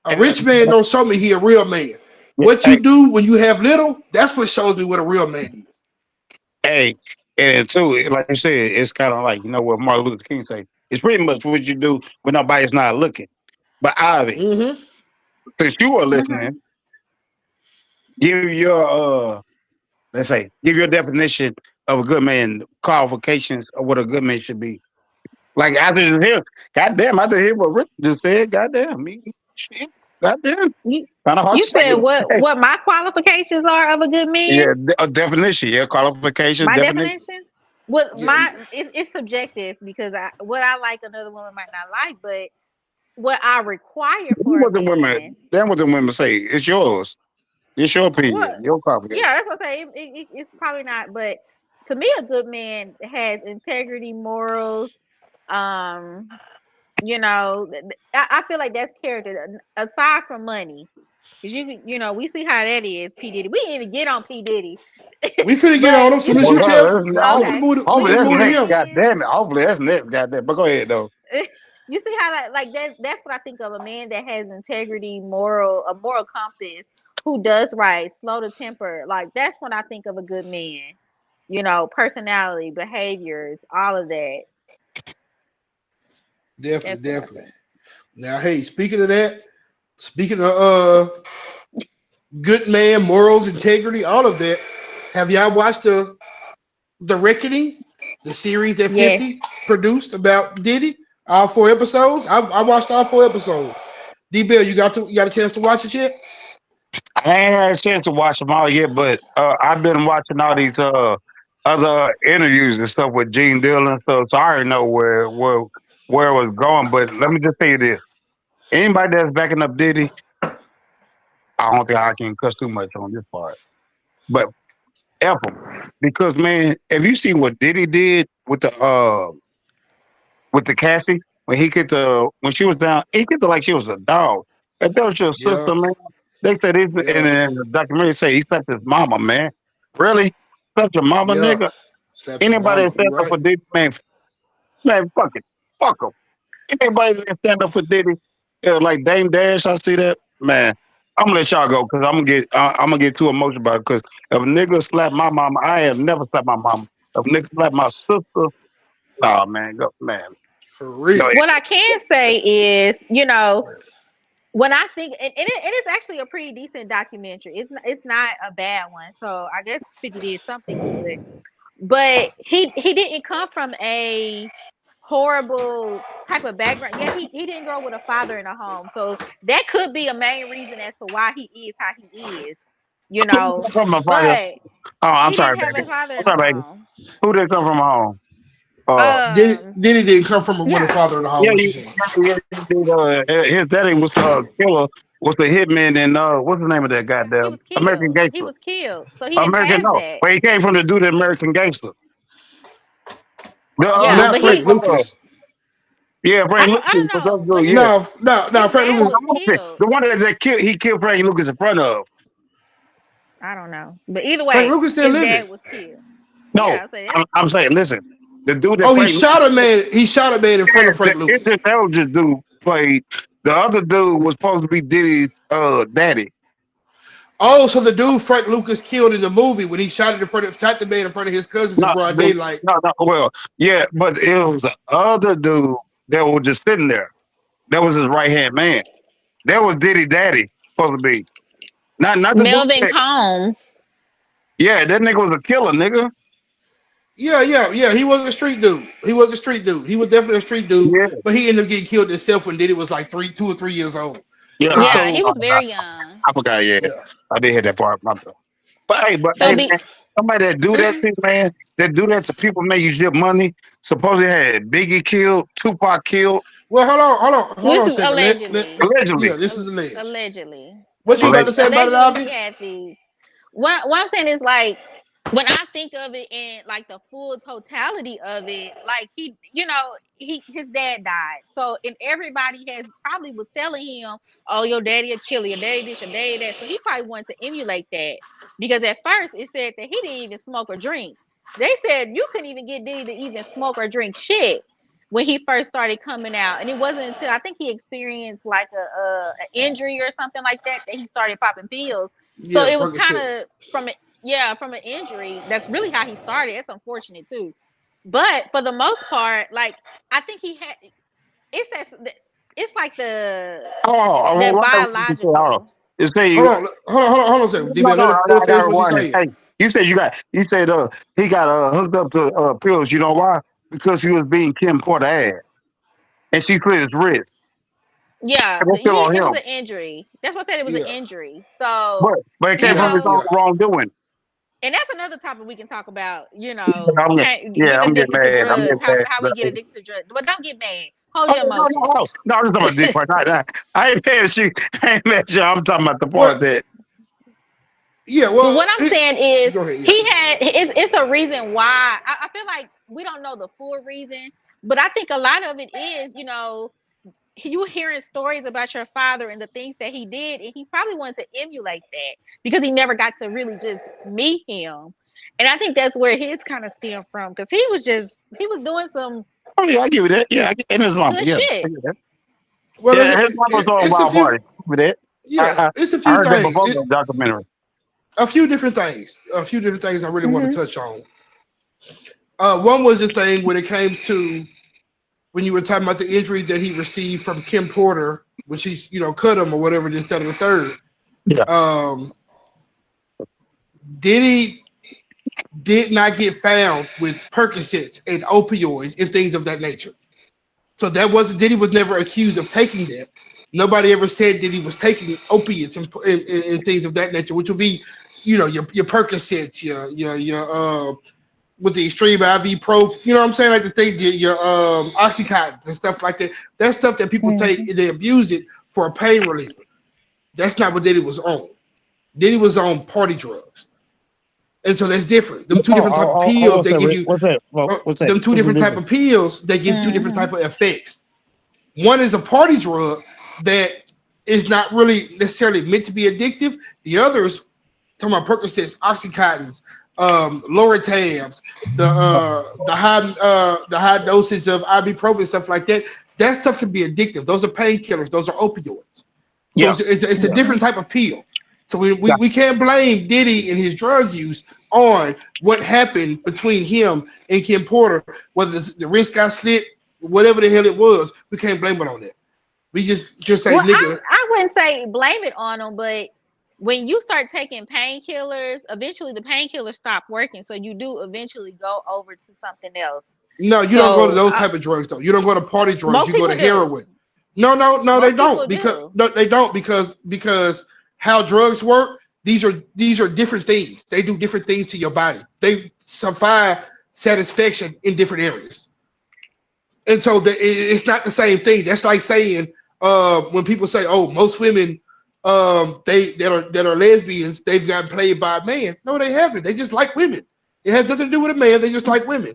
Speaker 2: A
Speaker 3: And,
Speaker 2: rich man don't show me he a real man.
Speaker 3: yeah,
Speaker 2: What
Speaker 3: hey,
Speaker 2: you do when you have little, that's what shows me what a real man is.
Speaker 3: hey, and too, like you said, it's kind of like what Martin Luther King say. It's pretty much what you do when nobody's not looking. But Ivy,
Speaker 2: Mm-hmm.
Speaker 3: since you are
Speaker 4: Mm-hmm.
Speaker 3: listening, give your let's say, give your definition of a good man, qualifications of what a good man should be. Like after just hear, goddamn, after hear what Rick just said, goddamn, me, shit, goddamn,
Speaker 4: You
Speaker 3: kind of hard
Speaker 4: you
Speaker 3: to
Speaker 4: said
Speaker 3: say.
Speaker 4: what my qualifications are of a good man?
Speaker 3: Yeah, a definition, yeah, qualifications,
Speaker 4: My
Speaker 3: definition.
Speaker 4: definition? What
Speaker 2: Yeah,
Speaker 4: it's subjective because what I like another woman might not like, but what I require
Speaker 3: Then
Speaker 4: for a
Speaker 3: what the women,
Speaker 4: man.
Speaker 3: then what the women say, it's yours. It's your
Speaker 4: What?
Speaker 3: opinion, your qualification.
Speaker 4: Yeah, that's what I say. It's probably not, but to me, a good man has integrity, morals. Um, I feel like that's character aside from money. Cause we see how that is. P Diddy. We didn't even get on P Diddy,
Speaker 2: we finna get on
Speaker 4: but
Speaker 2: him
Speaker 4: you
Speaker 2: soon as
Speaker 3: Well,
Speaker 2: you
Speaker 4: see,
Speaker 2: tell. We finna
Speaker 4: okay,
Speaker 2: move. We
Speaker 3: hopefully
Speaker 2: finna
Speaker 3: that's
Speaker 2: move to
Speaker 3: next,
Speaker 2: him.
Speaker 3: goddamn it. Hopefully that's next, goddamn. But go ahead though.
Speaker 4: you see how that like that's what I think of a man that has integrity, a moral compass, who does right, slow to temper. Like that's when I think of a good man. Personality, behaviors, all of that.
Speaker 2: Definitely,
Speaker 4: That's what I
Speaker 2: definitely.
Speaker 4: think.
Speaker 2: Now, hey, speaking of that, speaking of good man, morals, integrity, all of that. Have y'all watched the Reckoning, the series that
Speaker 4: Yes.
Speaker 2: 50 produced about Diddy? All 4 episodes. I watched all 4 episodes. D Bill, you got a chance to watch it yet?
Speaker 3: I ain't had a chance to watch them all yet, but I've been watching all these other interviews and stuff with Gene Dillon and stuff, so I already know where it was going. But let me just say this: anybody that's backing up Diddy, I don't think I can cuss too much on this part, but F him because man, have you seen what Diddy did with the Cassie when she was down, he kicked her like she was a dog. If that was your
Speaker 2: Yeah,
Speaker 3: sister, man, they said this
Speaker 2: yeah,
Speaker 3: in the documentary say he slept his mama, man. Really? Slept your mama,
Speaker 2: yeah.
Speaker 3: nigga?
Speaker 2: Slapped his
Speaker 3: Anybody
Speaker 2: mama.
Speaker 3: that
Speaker 2: You
Speaker 3: stand up
Speaker 2: right.
Speaker 3: for Diddy, man, fuck it. Fuck him. Anybody that stand up for Diddy, like Dame Dash, I see that, man. I'm gonna let y'all go because I'm gonna get too emotional about it. Because if a nigga slap my mama, I have never slapped my mama. Of niggas like my sister. Oh man, go man.
Speaker 2: For
Speaker 3: Go
Speaker 2: real.
Speaker 3: ahead.
Speaker 4: What I can say is, when I think, and it's actually a pretty decent documentary. It's not a bad one. So I guess 50 did something good. But he didn't come from a horrible type of background. Yeah, he didn't grow with a father in a home. So that could be a main reason as to why he is how he is,
Speaker 3: From my father.
Speaker 4: But
Speaker 3: Oh, I'm
Speaker 4: he
Speaker 3: sorry,
Speaker 4: didn't have
Speaker 3: baby.
Speaker 4: a father
Speaker 3: I'm
Speaker 4: in a
Speaker 3: sorry, baby.
Speaker 4: home.
Speaker 3: Who did come from home? Uh,
Speaker 4: Um,
Speaker 2: Diddy didn't come from a with a
Speaker 4: yeah.
Speaker 2: father in the home.
Speaker 3: yeah,
Speaker 2: What you
Speaker 3: you,
Speaker 2: saying?
Speaker 3: yeah, he did. His daddy was killer, was the hitman, and what's the name of that
Speaker 4: Yeah, he
Speaker 3: goddamn
Speaker 4: was
Speaker 3: American
Speaker 4: killed. He
Speaker 3: Gangster?
Speaker 4: was killed. So he didn't
Speaker 3: American,
Speaker 4: have
Speaker 3: no,
Speaker 4: that.
Speaker 3: but he came from the dude, American Gangster. The
Speaker 4: Yeah,
Speaker 2: Not
Speaker 4: but
Speaker 2: Frank
Speaker 4: he
Speaker 2: Lucas.
Speaker 3: yeah, Frank
Speaker 4: I
Speaker 3: Lucas
Speaker 4: don't
Speaker 3: was
Speaker 4: know,
Speaker 3: that
Speaker 4: but
Speaker 3: dude. Yeah,
Speaker 2: No,
Speaker 4: his
Speaker 2: Frank
Speaker 4: dad
Speaker 2: Lucas.
Speaker 4: was
Speaker 3: the
Speaker 4: killed.
Speaker 3: one that killed, he killed Frank Lucas in front of.
Speaker 4: I don't know. But either
Speaker 2: Frank
Speaker 4: way,
Speaker 2: Lucas still
Speaker 4: his
Speaker 2: living.
Speaker 4: dad was killed.
Speaker 3: No,
Speaker 4: Yeah, I say that.
Speaker 3: I'm saying, listen, the dude that
Speaker 2: Oh, he
Speaker 3: Frank
Speaker 2: shot a man. He shot a man in front of
Speaker 3: the
Speaker 2: Frank Lucas.
Speaker 3: intelligent dude played. The other dude was supposed to be Diddy's daddy.
Speaker 2: Oh, so the dude Frank Lucas killed in the movie when he shot the man in front of his cousins in
Speaker 3: No,
Speaker 2: broad daylight.
Speaker 3: no. Well, yeah, but it was the other dude that was just sitting there. That was his right hand man. That was Diddy Daddy supposed to be. Not the dude
Speaker 4: Melvin
Speaker 3: that.
Speaker 4: Combs.
Speaker 3: Yeah, that nigga was a killer, nigga.
Speaker 2: Yeah. He was a street dude. He was a street dude. He was definitely a street dude.
Speaker 3: Yeah,
Speaker 2: But he ended up getting killed himself when Diddy was like 2 or 3 years old.
Speaker 3: yeah.
Speaker 2: And
Speaker 4: Yeah,
Speaker 2: so,
Speaker 4: he was very young.
Speaker 3: I forgot. Yeah,
Speaker 2: yeah,
Speaker 3: I did hit that part. But
Speaker 4: So
Speaker 3: hey,
Speaker 4: be
Speaker 3: man, somebody that do that
Speaker 4: mhm.
Speaker 3: shit, man, that do that to people, man, you get money. Supposedly had Biggie killed, Tupac killed,
Speaker 2: well, hold
Speaker 4: This
Speaker 2: on a
Speaker 4: is
Speaker 2: second.
Speaker 4: allegedly.
Speaker 2: Yeah,
Speaker 3: allegedly.
Speaker 2: this is alleged.
Speaker 4: Allegedly.
Speaker 2: What you about to say about it,
Speaker 4: Allegedly he
Speaker 2: Ivy?
Speaker 4: had these. What I'm saying is, like, when I think of it in like the full totality of it, like his dad died. So and everybody has probably was telling him, "Oh, your daddy a killer, your daddy this, your daddy that." So he probably wanted to emulate that because at first it said that he didn't even smoke or drink. They said you couldn't even get Diddy to even smoke or drink shit when he first started coming out, and it wasn't until I think he experienced like a injury or something like that he started popping pills. So
Speaker 2: Yeah,
Speaker 4: it was kind
Speaker 2: Percocets.
Speaker 4: of from an injury. That's really how he started. It's unfortunate too, but for the most part, like I think he had it's that it's like that
Speaker 3: Hold on.
Speaker 4: biological.
Speaker 3: It say
Speaker 2: Hold
Speaker 3: you.
Speaker 2: on, hold on a second.
Speaker 3: No,
Speaker 2: D-Man,
Speaker 3: no,
Speaker 2: let her
Speaker 3: I got
Speaker 2: finish
Speaker 3: to
Speaker 2: what she's
Speaker 3: rewind it.
Speaker 2: saying.
Speaker 3: Hey, you said he got hooked up to pills. You know why? Because he was being Kim Porter ass, and she slit his wrist.
Speaker 4: Yeah,
Speaker 3: And that's still on
Speaker 4: it was
Speaker 3: him.
Speaker 4: an injury. That's what I said. It was an
Speaker 2: Yeah,
Speaker 4: injury. So
Speaker 3: But it came
Speaker 4: you
Speaker 2: yeah,
Speaker 3: from his
Speaker 4: know,
Speaker 3: own
Speaker 2: yeah.
Speaker 3: wrongdoing.
Speaker 4: and that's another topic we can talk about.
Speaker 3: I'm get, yeah,
Speaker 4: Getting
Speaker 3: I'm getting
Speaker 4: addicted to
Speaker 3: mad. I'm
Speaker 4: drugs,
Speaker 3: getting mad.
Speaker 4: how we get addicted to drugs. But don't get mad. Hold
Speaker 3: Oh,
Speaker 4: your
Speaker 3: no,
Speaker 4: emotions.
Speaker 3: no. I'm just talking about the dick part. I ain't mad at you. I ain't mad at you. I'm talking about the part
Speaker 2: Well,
Speaker 3: that.
Speaker 2: yeah.
Speaker 4: But
Speaker 2: Well,
Speaker 4: what I'm saying is,
Speaker 2: go ahead. Yeah.
Speaker 4: he had it's a reason why. I feel like we don't know the full reason, but I think a lot of it is, you hearing stories about your father and the things that he did, and he probably wanted to emulate that because he never got to really just meet him. And I think that's where his kind of stemmed from because he was doing some
Speaker 3: Oh yeah, I give you that. Yeah, and his mama.
Speaker 4: good
Speaker 3: Yeah, I
Speaker 4: shit.
Speaker 3: give that.
Speaker 2: Well,
Speaker 3: Yeah, his mama was on
Speaker 2: it's a
Speaker 3: Wild
Speaker 2: few.
Speaker 3: Party. I give you that.
Speaker 2: Yeah, it's a
Speaker 3: I
Speaker 2: few
Speaker 3: heard that
Speaker 2: things.
Speaker 3: before the documentary.
Speaker 2: A few different things. A few different things I really want to
Speaker 4: Hmm.
Speaker 2: touch on. One was the thing when it came to when you were talking about the injury that he received from Kim Porter when she's cut him or whatever, this, that, and the third.
Speaker 3: Yeah.
Speaker 2: Um, Diddy did not get found with Percocets and opioids and things of that nature. So that wasn't Diddy was never accused of taking that. Nobody ever said that he was taking opiates and things of that nature, which would be, your Percocets, your with the extreme IV pro, you know what I'm saying? Like the thing, your oxycontins and stuff like that. That's stuff that people take
Speaker 4: Hmm.
Speaker 2: and they abuse it for a pain reliever. That's not what Diddy was on. Diddy was on party drugs. And so that's different. Them two different type of
Speaker 3: Hold
Speaker 2: pills
Speaker 3: on,
Speaker 2: they
Speaker 3: sir,
Speaker 2: give
Speaker 3: Rick.
Speaker 2: you,
Speaker 3: What's that? What's that?
Speaker 2: them two
Speaker 3: What's the
Speaker 2: different type
Speaker 3: difference?
Speaker 2: of pills that give two different
Speaker 4: Hmm.
Speaker 2: type of effects. One is a party drug that is not really necessarily meant to be addictive. The other is talking about Percocets, oxycontins, Lortabs, the high dosage of ibuprofen, stuff like that. That stuff can be addictive. Those are painkillers. Those are opioids. So
Speaker 3: Yeah.
Speaker 2: it's a
Speaker 3: Yeah.
Speaker 2: different type of pill. So we, we,
Speaker 3: Yeah.
Speaker 2: we can't blame Diddy and his drug use on what happened between him and Kim Porter, whether the wrist got slit, whatever the hell it was, we can't blame it on that. We just say,
Speaker 4: Well,
Speaker 2: nigga.
Speaker 4: I wouldn't say blame it on them, but when you start taking painkillers, eventually the painkillers stop working, so you do eventually go over to something else.
Speaker 2: No, you don't go to
Speaker 4: So
Speaker 2: those type of drugs though. You don't go to party drugs.
Speaker 4: most
Speaker 2: You go to
Speaker 4: people do.
Speaker 2: heroin. No, they
Speaker 4: Most
Speaker 2: don't
Speaker 4: people
Speaker 2: because
Speaker 4: do.
Speaker 2: no, they don't because how drugs work. These are different things. They do different things to your body. They supply satisfaction in different areas, and so it's not the same thing. That's like saying when people say, "Oh, most women they that are lesbians, they've gotten played by a man." No, they haven't. They just like women. It has nothing to do with a man. They just like women.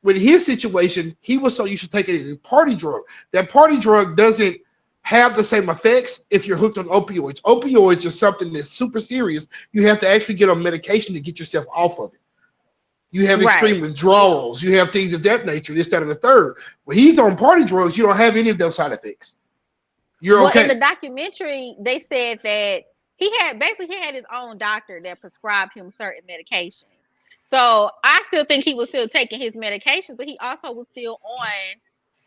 Speaker 2: With his situation, he was so used to taking a party drug. That party drug doesn't have the same effects if you're hooked on opioids. Opioids are something that's super serious. You have to actually get on medication to get yourself off of it. You have extreme
Speaker 4: Right.
Speaker 2: withdrawals. You have things of that nature, this, that, and the third. When he's on party drugs, you don't have any of those side effects. You're
Speaker 4: Well, in
Speaker 2: okay.
Speaker 4: the documentary, they said that he had his own doctor that prescribed him certain medications. So I still think he was still taking his medications, but he also was still on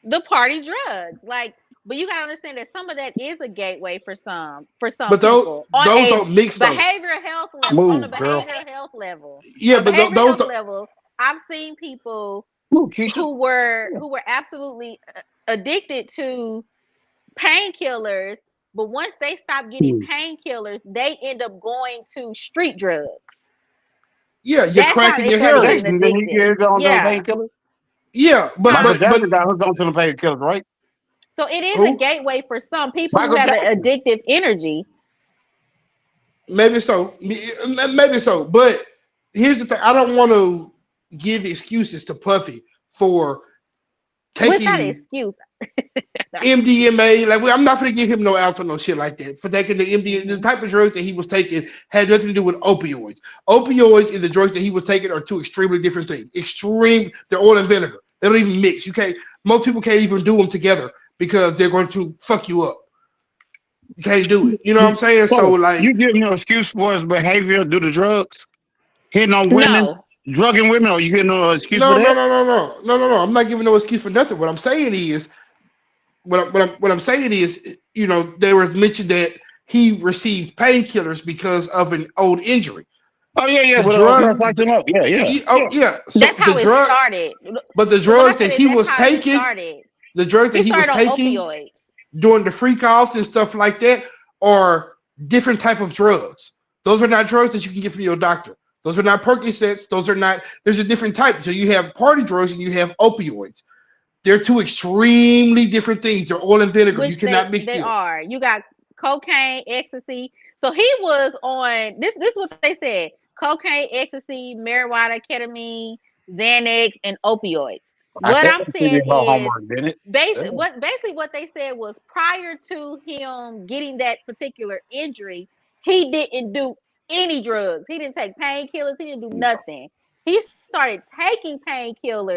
Speaker 4: the party drugs. Like, but you gotta understand that some of that is a gateway for some
Speaker 2: But
Speaker 4: people
Speaker 2: those don't mix though.
Speaker 4: behavioral health level on the
Speaker 3: Move, girl.
Speaker 2: Yeah, but
Speaker 4: behavioral
Speaker 2: those
Speaker 4: health
Speaker 2: don't.
Speaker 4: level. I've seen people
Speaker 3: Move, Keisha.
Speaker 4: who were absolutely addicted to painkillers, but once they stop getting
Speaker 3: Move.
Speaker 4: painkillers, they end up going to street drugs.
Speaker 2: Yeah, you're
Speaker 4: That's how
Speaker 2: cracking
Speaker 4: they
Speaker 2: your
Speaker 4: started
Speaker 2: heroin.
Speaker 4: getting
Speaker 3: Jason, then you
Speaker 4: addicted.
Speaker 3: get on them
Speaker 4: Yeah.
Speaker 3: painkillers.
Speaker 2: Yeah, but
Speaker 3: Michael
Speaker 4: Huh?
Speaker 2: but but
Speaker 3: Jackson got hooked on to the painkillers, right?
Speaker 4: So it is a
Speaker 2: who?
Speaker 4: gateway for some people who
Speaker 3: Michael
Speaker 4: have an
Speaker 3: Jackson.
Speaker 4: addictive energy.
Speaker 2: Maybe so. Maybe so. But here's the thing. I don't want to give excuses to Puffy for
Speaker 4: Well, it's not an
Speaker 2: taking
Speaker 4: excuse.
Speaker 2: MDMA. Like I'm not going to give him no ounce or no shit like that for taking the MDMA. The
Speaker 4: Hmm.
Speaker 2: type of drugs that he was taking had nothing to do with opioids. Opioids and the drugs that he was taking are two extremely different things. Extreme. They're oil and vinegar. They don't even mix. You can't. Most people can't even do them together because they're going to fuck you up. You can't do it. You know what I'm saying? So
Speaker 3: So
Speaker 2: like,
Speaker 3: you give him no excuse for his behavior, do the drugs, hitting on women,
Speaker 4: No.
Speaker 3: drugging women, or you get no excuse for
Speaker 2: no, no,
Speaker 3: that?
Speaker 2: no, no, no, no, no, no. I'm not giving no excuse for nothing. What I'm saying is, what I'm saying is, there was mentioned that he received painkillers because of an old injury.
Speaker 3: Oh yeah, yeah,
Speaker 2: The
Speaker 3: but
Speaker 2: drug,
Speaker 3: like them up. Yeah, yeah,
Speaker 2: oh
Speaker 3: yeah.
Speaker 2: yeah. So
Speaker 4: That's
Speaker 2: the
Speaker 4: how it
Speaker 2: drug,
Speaker 4: started.
Speaker 2: but the
Speaker 4: So what I
Speaker 2: drugs
Speaker 4: said
Speaker 2: that
Speaker 4: is
Speaker 2: he
Speaker 4: that's
Speaker 2: was
Speaker 4: how he
Speaker 2: taking,
Speaker 4: started.
Speaker 2: the drugs that
Speaker 4: He
Speaker 2: he was
Speaker 4: started on
Speaker 2: taking
Speaker 4: opioids.
Speaker 2: during the freak offs and stuff like that are different type of drugs. Those are not drugs that you can get from your doctor. Those are not Percocets. Those are not. There's a different type. So you have party drugs and you have opioids. They're two extremely different things. They're oil and vinegar. You
Speaker 4: Which
Speaker 2: cannot mix
Speaker 4: they
Speaker 2: them.
Speaker 4: are. You got cocaine, ecstasy. So he was on this. This is what they said: cocaine, ecstasy, marijuana, ketamine, Xanax, and opioids.
Speaker 3: I
Speaker 4: What
Speaker 3: guess
Speaker 4: I'm
Speaker 3: they
Speaker 4: saying
Speaker 3: did her
Speaker 4: is,
Speaker 3: homework, didn't it? Yeah.
Speaker 4: basically what they said was prior to him getting that particular injury, he didn't do any drugs. He didn't take painkillers. He didn't do nothing. He started taking painkillers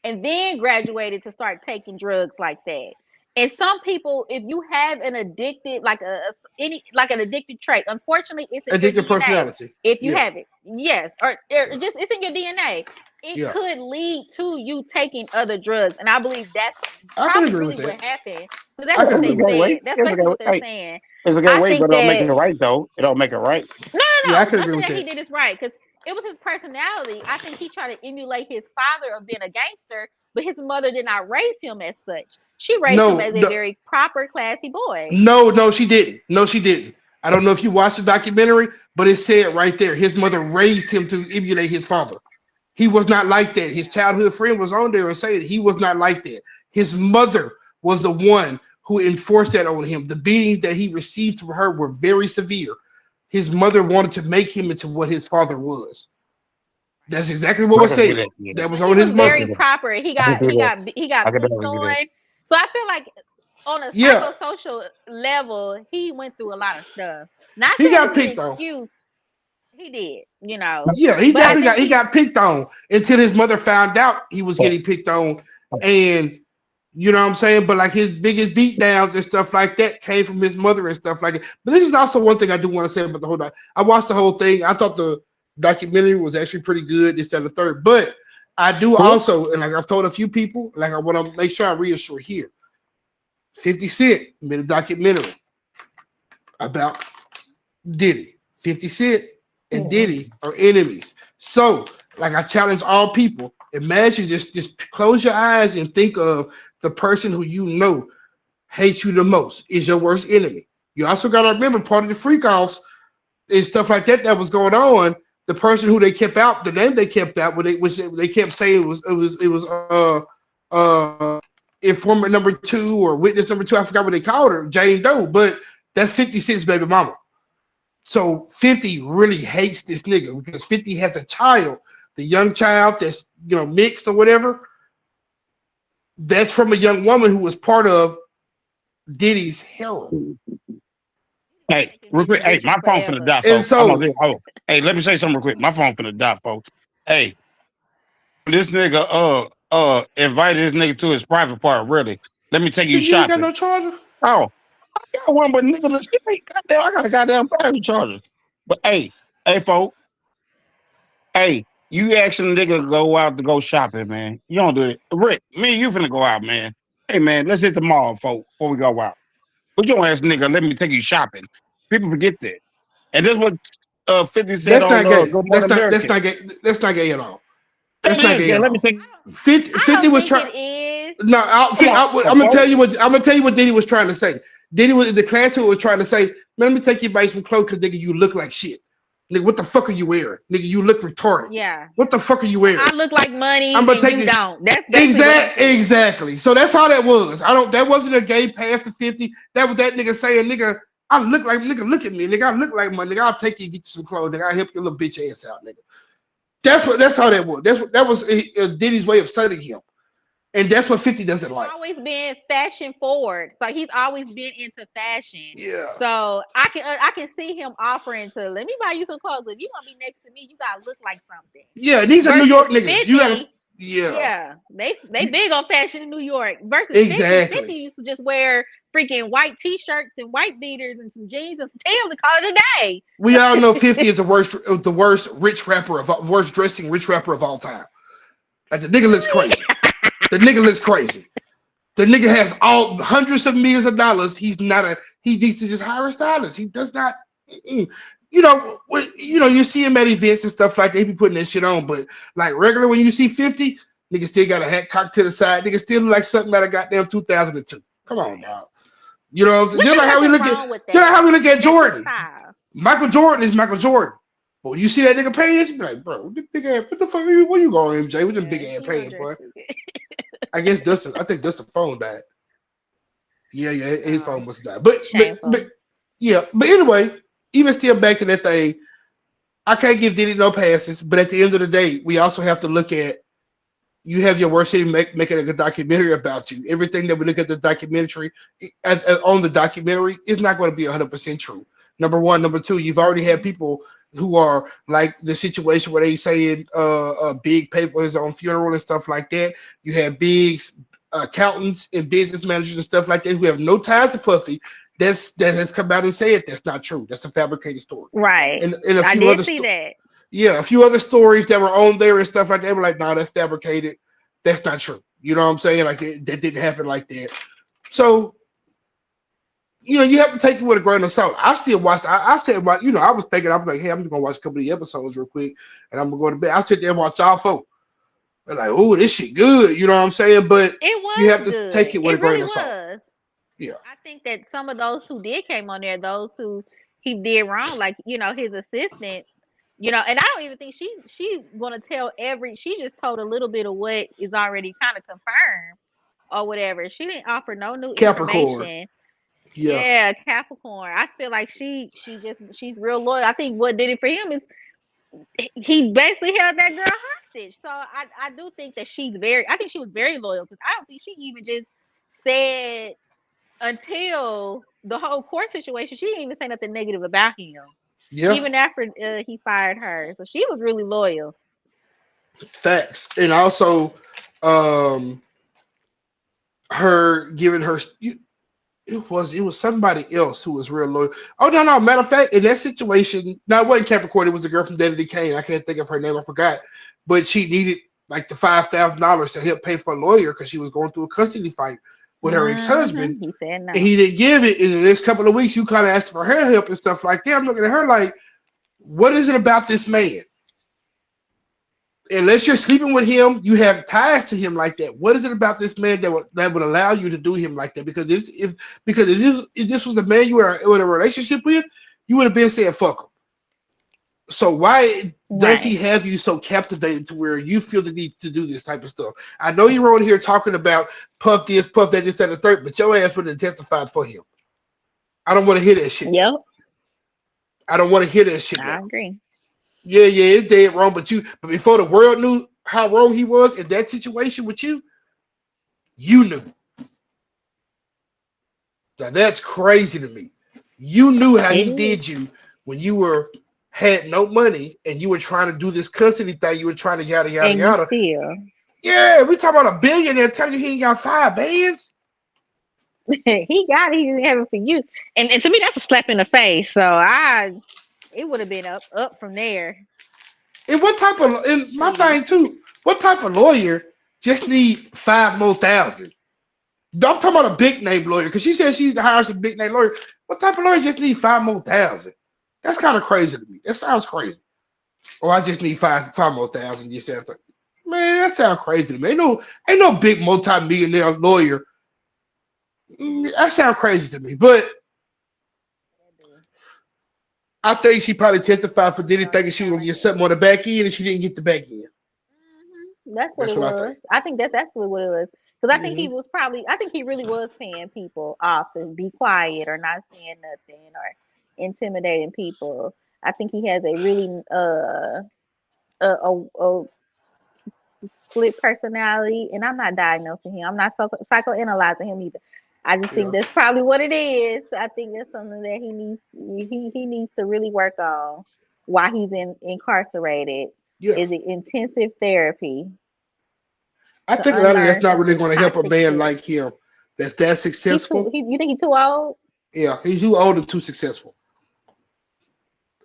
Speaker 4: and then graduated to start taking drugs like that. And some people, if you have an addicted, like an addicted trait, unfortunately, it's in your
Speaker 2: Addictive
Speaker 4: DNA.
Speaker 2: personality.
Speaker 4: If you
Speaker 2: Yeah.
Speaker 4: have it, yes, or just it's in your DNA. It
Speaker 2: Yeah.
Speaker 4: could lead to you taking other drugs, and I believe that's
Speaker 2: I can
Speaker 4: probably
Speaker 2: agree
Speaker 4: really
Speaker 2: with
Speaker 4: what
Speaker 2: that.
Speaker 4: happened. So that's
Speaker 2: I
Speaker 3: It's
Speaker 2: can
Speaker 4: what
Speaker 2: agree
Speaker 3: a
Speaker 4: they
Speaker 2: with
Speaker 3: gay
Speaker 2: that.
Speaker 3: way.
Speaker 4: said. That's
Speaker 3: It's a gay
Speaker 4: basically
Speaker 3: way.
Speaker 4: what they're
Speaker 3: Hey,
Speaker 4: saying.
Speaker 3: it's a gay
Speaker 4: I
Speaker 3: way, but
Speaker 4: think
Speaker 3: it don't make
Speaker 4: that
Speaker 3: it right though. It don't make it right.
Speaker 2: Yeah, I can agree
Speaker 4: nothing
Speaker 2: with
Speaker 4: that he
Speaker 2: that.
Speaker 4: did is right because it was his personality. I think he tried to emulate his father of being a gangster, but his mother did not raise him as such. She raised him
Speaker 2: No,
Speaker 4: as a
Speaker 2: no,
Speaker 4: very proper, classy boy.
Speaker 2: no, she didn't. No, she didn't. I don't know if you watched the documentary, but it said right there his mother raised him to emulate his father. He was not like that. His childhood friend was on there and saying he was not like that. His mother was the one who enforced that on him. The beatings that he received from her were very severe. His mother wanted to make him into what his father was. That's exactly what
Speaker 3: I
Speaker 2: was
Speaker 3: can see
Speaker 2: said.
Speaker 3: that. Yeah.
Speaker 2: That was
Speaker 4: But he
Speaker 2: on
Speaker 3: I
Speaker 2: his
Speaker 4: was
Speaker 3: can
Speaker 2: mother.
Speaker 3: see
Speaker 4: very
Speaker 3: that.
Speaker 4: proper.
Speaker 3: I can see that.
Speaker 4: He
Speaker 3: I
Speaker 4: got
Speaker 3: can
Speaker 4: picked
Speaker 3: definitely see that.
Speaker 4: on. So I feel like on a
Speaker 2: Yeah,
Speaker 4: psychosocial level, he went through a lot of stuff. Not
Speaker 2: he
Speaker 4: saying
Speaker 2: got
Speaker 4: this is an
Speaker 2: picked on.
Speaker 4: excuse. He did.
Speaker 2: Yeah, he
Speaker 4: But I
Speaker 2: definitely
Speaker 4: think
Speaker 2: got he
Speaker 4: he
Speaker 2: got picked on until his mother found out he was getting picked on, and you know what I'm saying. But like his biggest beat downs and stuff like that came from his mother and stuff like that. But this is also one thing I do want to say about the whole night. I watched the whole thing. I thought documentary was actually pretty good. This, that, and the third. But I do also, and like I've told a few people, like I want to make sure I reassure here. 50 Cent made a documentary about Diddy. 50 Cent and Diddy are enemies. So, like I challenge all people, imagine just close your eyes and think of the person who you know hates you the most, is your worst enemy. You also got to remember part of the freak offs and stuff like that was going on. The person who they kept out, the name they kept out, they kept saying uh informant number two or witness number two. I forgot what they called her, Jane Doe, but that's 50 Cent's baby mama. So 50 really hates this nigga because 50 has a child, the young child that's mixed or whatever. That's from a young woman who was part of Diddy's harem.
Speaker 3: Hey, real quick. Hey, my phone's finna die,
Speaker 2: And
Speaker 3: folks. I'm on
Speaker 2: so
Speaker 3: this. Oh, hey, let me say something real quick. My phone's finna die, folks. Hey, this nigga invited this nigga to his private part. Really? Let me take you
Speaker 2: you ain't got
Speaker 3: shopping.
Speaker 2: no charger?
Speaker 3: Oh, I got one, but nigga, goddamn, I got a goddamn battery charger. But hey, folks. Hey, you asking a nigga to go out to go shopping, man. You don't do it. Rick, me and you finna go out, man. Hey, man, let's hit the mall, folks, before we go out. But you don't ask nigga, let me take you shopping. People forget that. And this what 50 said
Speaker 2: That's
Speaker 3: on
Speaker 2: not gay.
Speaker 3: Good Morning
Speaker 2: That's
Speaker 3: America.
Speaker 2: not gay. That's not gay at all.
Speaker 3: That
Speaker 2: That's not
Speaker 3: is
Speaker 2: gay
Speaker 3: gay.
Speaker 2: at
Speaker 3: Let me
Speaker 2: all.
Speaker 3: take
Speaker 2: 50,
Speaker 4: I
Speaker 2: 50
Speaker 4: don't
Speaker 2: was
Speaker 4: think
Speaker 2: trying.
Speaker 4: it is.
Speaker 2: No,
Speaker 3: come on,
Speaker 2: I'm gonna tell
Speaker 3: folks.
Speaker 2: you what Diddy was trying to say. Diddy was the class who was trying to say, "Man, let me take you by some clothes because nigga, you look like shit. Nigga, what the fuck are you wearing? Nigga, you look retarded.
Speaker 4: Yeah.
Speaker 2: What the fuck are you wearing?
Speaker 4: I look like
Speaker 2: I'm
Speaker 4: money
Speaker 2: gonna
Speaker 4: and
Speaker 2: take
Speaker 4: you
Speaker 2: you."
Speaker 4: don't. That's basically what he said.
Speaker 2: Exactly. So that's how that was. I don't. That wasn't a gay pass to 50. That was that nigga saying, "Nigga, I look like nigga. Look at me, nigga. I look like money. Nigga, I'll take you and get you some clothes. Nigga, I'll help your little bitch ass out, nigga." That's how that was. That was Diddy's way of studying him, and that's what 50 doesn't
Speaker 4: He's
Speaker 2: like.
Speaker 4: always been fashion forward. So he's always been into fashion.
Speaker 2: Yeah.
Speaker 4: So I can see him offering to let me buy you some clothes. If you want to be next to me, you gotta look like something.
Speaker 2: Yeah, these are New
Speaker 4: Versus
Speaker 2: York niggas. You gotta.
Speaker 4: 50,
Speaker 2: Yeah.
Speaker 4: yeah, they big on fashion in New York. Versus 50, 50
Speaker 2: Exactly.
Speaker 4: used to just wear freaking white t-shirts and white beaters and some jeans and some Timbs and call it a day.
Speaker 2: We all know 50 is the worst rich rapper worst dressing rich rapper of all time. Like the nigga looks crazy. The nigga looks crazy. The nigga has all hundreds of millions of dollars. He's not a. He needs to just hire a stylist. He does not. You see him at events and stuff like that. He be putting that shit on, but like regular when you see 50, nigga still got a hat cocked to the side. Nigga still look like something out of goddamn 2002. Come on, dog. You know what I'm saying?
Speaker 4: Which
Speaker 2: Just
Speaker 4: is
Speaker 2: like how we
Speaker 4: nothing
Speaker 2: look at,
Speaker 4: wrong with
Speaker 2: just like
Speaker 4: that.
Speaker 2: how we look at
Speaker 4: That's his
Speaker 2: Jordan.
Speaker 4: style.
Speaker 2: Michael Jordan is Michael Jordan. But when you see that nigga pants, you be like, bro, this big ass, what the fuck are you? Where you going, MJ? With them big
Speaker 4: Yeah,
Speaker 2: ass
Speaker 4: he don't
Speaker 2: pants,
Speaker 4: dress
Speaker 2: boy.
Speaker 4: too good.
Speaker 2: I think Dustin's phone died. Yeah, his
Speaker 4: Oh,
Speaker 2: phone must die. But
Speaker 4: shameful.
Speaker 2: yeah, but anyway, even still back to that thing, I can't give Diddy no passes. But at the end of the day, we also have to look at you have your worst city making a documentary about you. Everything that we look at the documentary on the documentary is not going to be 100% true. Number one, number two, you've already had people who are like the situation where they saying big pay for his own funeral and stuff like that. You have big accountants and business managers and stuff like that who have no ties to Puffy. That has come out and said that's not true. That's a fabricated story.
Speaker 4: Right.
Speaker 2: And a
Speaker 4: I
Speaker 2: few
Speaker 4: did
Speaker 2: other
Speaker 4: see that.
Speaker 2: yeah, a few other stories that were on there and stuff like that. They were like, "No, that's fabricated. That's not true." You know what I'm saying? Like that didn't happen like that. So you have to take it with a grain of salt. I still watched. I said, "Well, I was thinking, I was like, hey, I'm just gonna watch a couple of the episodes real quick, and I'm gonna go to bed." I sit there and watch all four. And like, "Oh, this shit good." You know what I'm saying? But
Speaker 4: It
Speaker 2: you
Speaker 4: was
Speaker 2: have to take
Speaker 4: good.
Speaker 2: it with a
Speaker 4: It
Speaker 2: grain
Speaker 4: really
Speaker 2: of salt.
Speaker 4: was.
Speaker 2: Yeah,
Speaker 4: I think that some of those who did came on there, those who he did wrong, like his assistant, and I don't even think she's gonna tell every. She just told a little bit of what is already kind of confirmed or whatever. She didn't offer no new
Speaker 2: Capricorn.
Speaker 4: information.
Speaker 2: Yeah,
Speaker 4: Yeah, Capricorn. I feel like she's real loyal. I think what did it for him is he basically held that girl hostage. So I do think that I think she was very loyal because I don't think she even just said until the whole court situation, she didn't even say nothing negative about him.
Speaker 2: yeah,
Speaker 4: Even after he fired her, so she was really loyal.
Speaker 2: facts. And also, um, her giving her it was somebody else who was real loyal. Oh no, matter of fact, in that situation, no, it wasn't Capricorn. It was the girl from Daddy Kane. I can't think of her name. I forgot, but she needed like the $5,000 to help pay for a lawyer because she was going through a custody fight with her ex-husband,
Speaker 4: He said
Speaker 2: and
Speaker 4: no.
Speaker 2: he didn't give it. In the next couple of weeks, you kind of asked for her help and stuff like that. I'm looking at her like, what is it about this man? Unless you're sleeping with him, you have ties to him like that. What is it about this man that would allow you to do him like that? Because if this was the man you were in a relationship with, you would have been saying fuck him. So why does he
Speaker 4: Right.
Speaker 2: have you so captivated to where you feel the need to do this type of stuff? I know you're on here talking about puff this, puff that, this, that, and the third, but your ass would have testified for him. I don't want to hear that shit now.
Speaker 4: Yep.
Speaker 2: I don't want to hear that shit
Speaker 4: I
Speaker 2: now.
Speaker 4: agree.
Speaker 2: Yeah, it's dead wrong, but before the world knew how wrong he was in that situation with you, you knew. Now that's crazy to me. You knew how
Speaker 4: It
Speaker 2: he
Speaker 4: is.
Speaker 2: did you when you were had no money and you were trying to do this custody thing. You were trying to yada yada
Speaker 4: And you
Speaker 2: yada.
Speaker 4: still.
Speaker 2: Yeah, we talking about a billionaire telling you he ain't got 5 bands.
Speaker 4: He got it. He didn't have it for you. And to me, that's a slap in the face. So it would have been up from there.
Speaker 2: And what type of and my
Speaker 4: Treaty.
Speaker 2: thing too? What type of lawyer just need 5 more thousand? I'm talking about a big name lawyer because she said she hires a big name lawyer. What type of lawyer just need 5 more thousand? That's kind of crazy to me. That sounds crazy. Oh, I just need five more thousand. You said, man, that sounds crazy to me. Ain't no big multi-millionaire lawyer. That sounds crazy to me. But I think she probably testified for Diddy
Speaker 4: Starting
Speaker 2: thinking
Speaker 4: to
Speaker 2: she was
Speaker 4: sound
Speaker 2: gonna
Speaker 4: like
Speaker 2: get
Speaker 4: that.
Speaker 2: something on the back end and she didn't get the back end.
Speaker 4: That's what
Speaker 2: That's
Speaker 4: it
Speaker 2: what I
Speaker 4: was.
Speaker 2: think.
Speaker 4: I think that's actually what it was. Because I think he
Speaker 2: Mm-hmm.
Speaker 4: was probably, I think he really was paying people off to be quiet or not saying nothing or intimidating people. I think he has a really a split personality, and I'm not diagnosing him. I'm not psychoanalyzing him either. I just think
Speaker 2: Yeah.
Speaker 4: that's probably what it is. I think that's something that he needs to really work on while he's incarcerated.
Speaker 2: Yeah.
Speaker 4: Is it intensive therapy
Speaker 2: I
Speaker 4: to
Speaker 2: think a lot of that's
Speaker 4: unlearn
Speaker 2: not
Speaker 4: some of
Speaker 2: really
Speaker 4: this
Speaker 2: going to help a
Speaker 4: toxic
Speaker 2: man
Speaker 4: shit?
Speaker 2: like him that's that
Speaker 4: He too.
Speaker 2: successful.
Speaker 4: You think he too old?
Speaker 2: Yeah, he's too old and too successful.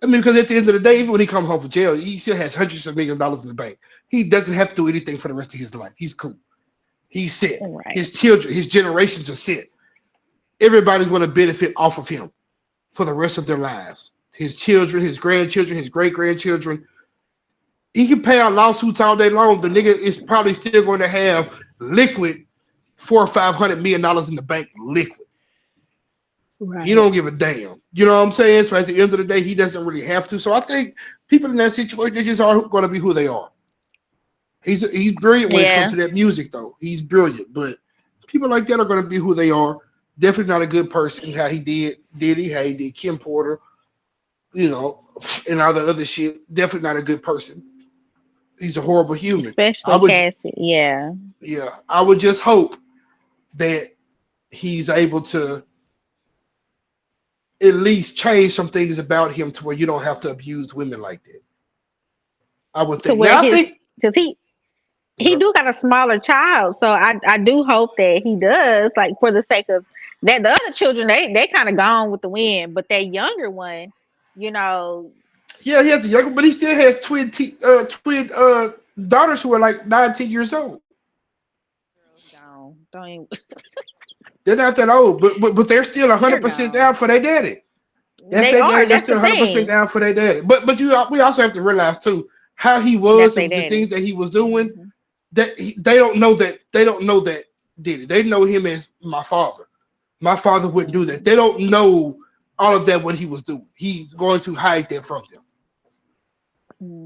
Speaker 2: I mean, because at the end of the day, even when he comes home from jail, he still has hundreds of millions of dollars in the bank. He doesn't have to do anything for the rest of his life. He's cool. He's set.
Speaker 4: Right.
Speaker 2: His children, his generations are set. Everybody's going to benefit off of him for the rest of their lives. His children, his grandchildren, his great grandchildren. He can pay out lawsuits all day long. The nigga is probably still going to have liquid $400 or $500 million in the bank, liquid. He
Speaker 4: Right.
Speaker 2: don't give a damn. You know what I'm saying? So at the end of the day, he doesn't really have to. So I think people in that situation, they just are going to be who they are. He's brilliant when it comes
Speaker 4: Yeah.
Speaker 2: to that music, though. He's brilliant, but people like that are going to be who they are. Definitely not a good person. How he did how he did Kim Porter, you know, and all the other shit. Definitely not a good person. He's a horrible human. I
Speaker 4: Especially
Speaker 2: would,
Speaker 4: Cassie. Yeah.
Speaker 2: yeah, I would just hope that he's able to at least change some things about him to where you don't have to abuse women like that. I would
Speaker 4: To
Speaker 2: think.
Speaker 4: where
Speaker 2: Now I think.
Speaker 4: because he
Speaker 2: Okay.
Speaker 4: do got a smaller child, so I do hope that he does, like for the sake of that. The other children, they kind of gone with the wind, but that younger one, you know,
Speaker 2: Yeah, he has a younger, but he still has twin daughters who are like 19 years old.
Speaker 4: girls gone. Don't even,
Speaker 2: They're not that old, but they're still one
Speaker 4: they're
Speaker 2: hundred percent down
Speaker 4: gone.
Speaker 2: for their daddy. That's
Speaker 4: They
Speaker 2: their daddy.
Speaker 4: are.
Speaker 2: They're
Speaker 4: That's
Speaker 2: still
Speaker 4: the
Speaker 2: 100%
Speaker 4: thing.
Speaker 2: down for their daddy. But we also have to realize too how he
Speaker 4: That's
Speaker 2: was
Speaker 4: their
Speaker 2: and the
Speaker 4: daddy.
Speaker 2: things that he was doing.
Speaker 4: Hmm.
Speaker 2: They don't know that. They don't know that did it. They know him as my father. My father wouldn't do that.
Speaker 4: Hmm.
Speaker 2: They don't know all of that what he was doing. He's going to hide that from them.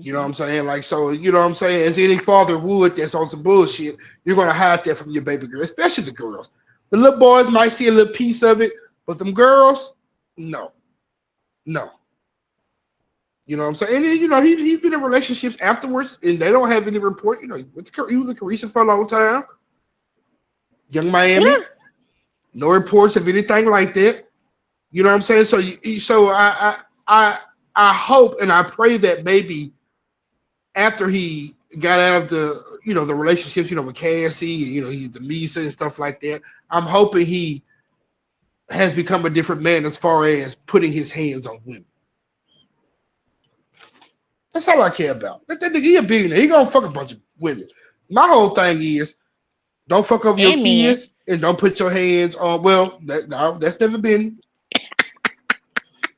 Speaker 2: You know what
Speaker 4: Hmm.
Speaker 2: I'm saying? Like so, you know what I'm saying? As any father would that's on some bullshit, you're gonna hide that from your baby girl, especially the girls. The little boys might see a little piece of it, but them girls, no, no. You know what I'm saying? And you know, he's been in relationships afterwards, and they don't have any report. You know, he was with Carisha for a long time. Young
Speaker 4: Yeah.
Speaker 2: Miami, no reports of anything like that. You know what I'm saying? So I hope and I pray that maybe after he got out of the relationships with Cassie and he's the Misa and stuff like that. I'm hoping he has become a different man as far as putting his hands on women. That's all I care about. Let that nigga, he a billionaire. He gonna fuck a bunch of women. My whole thing is don't fuck over your
Speaker 4: And men.
Speaker 2: kids and don't put your hands on. Well, no, that's never been.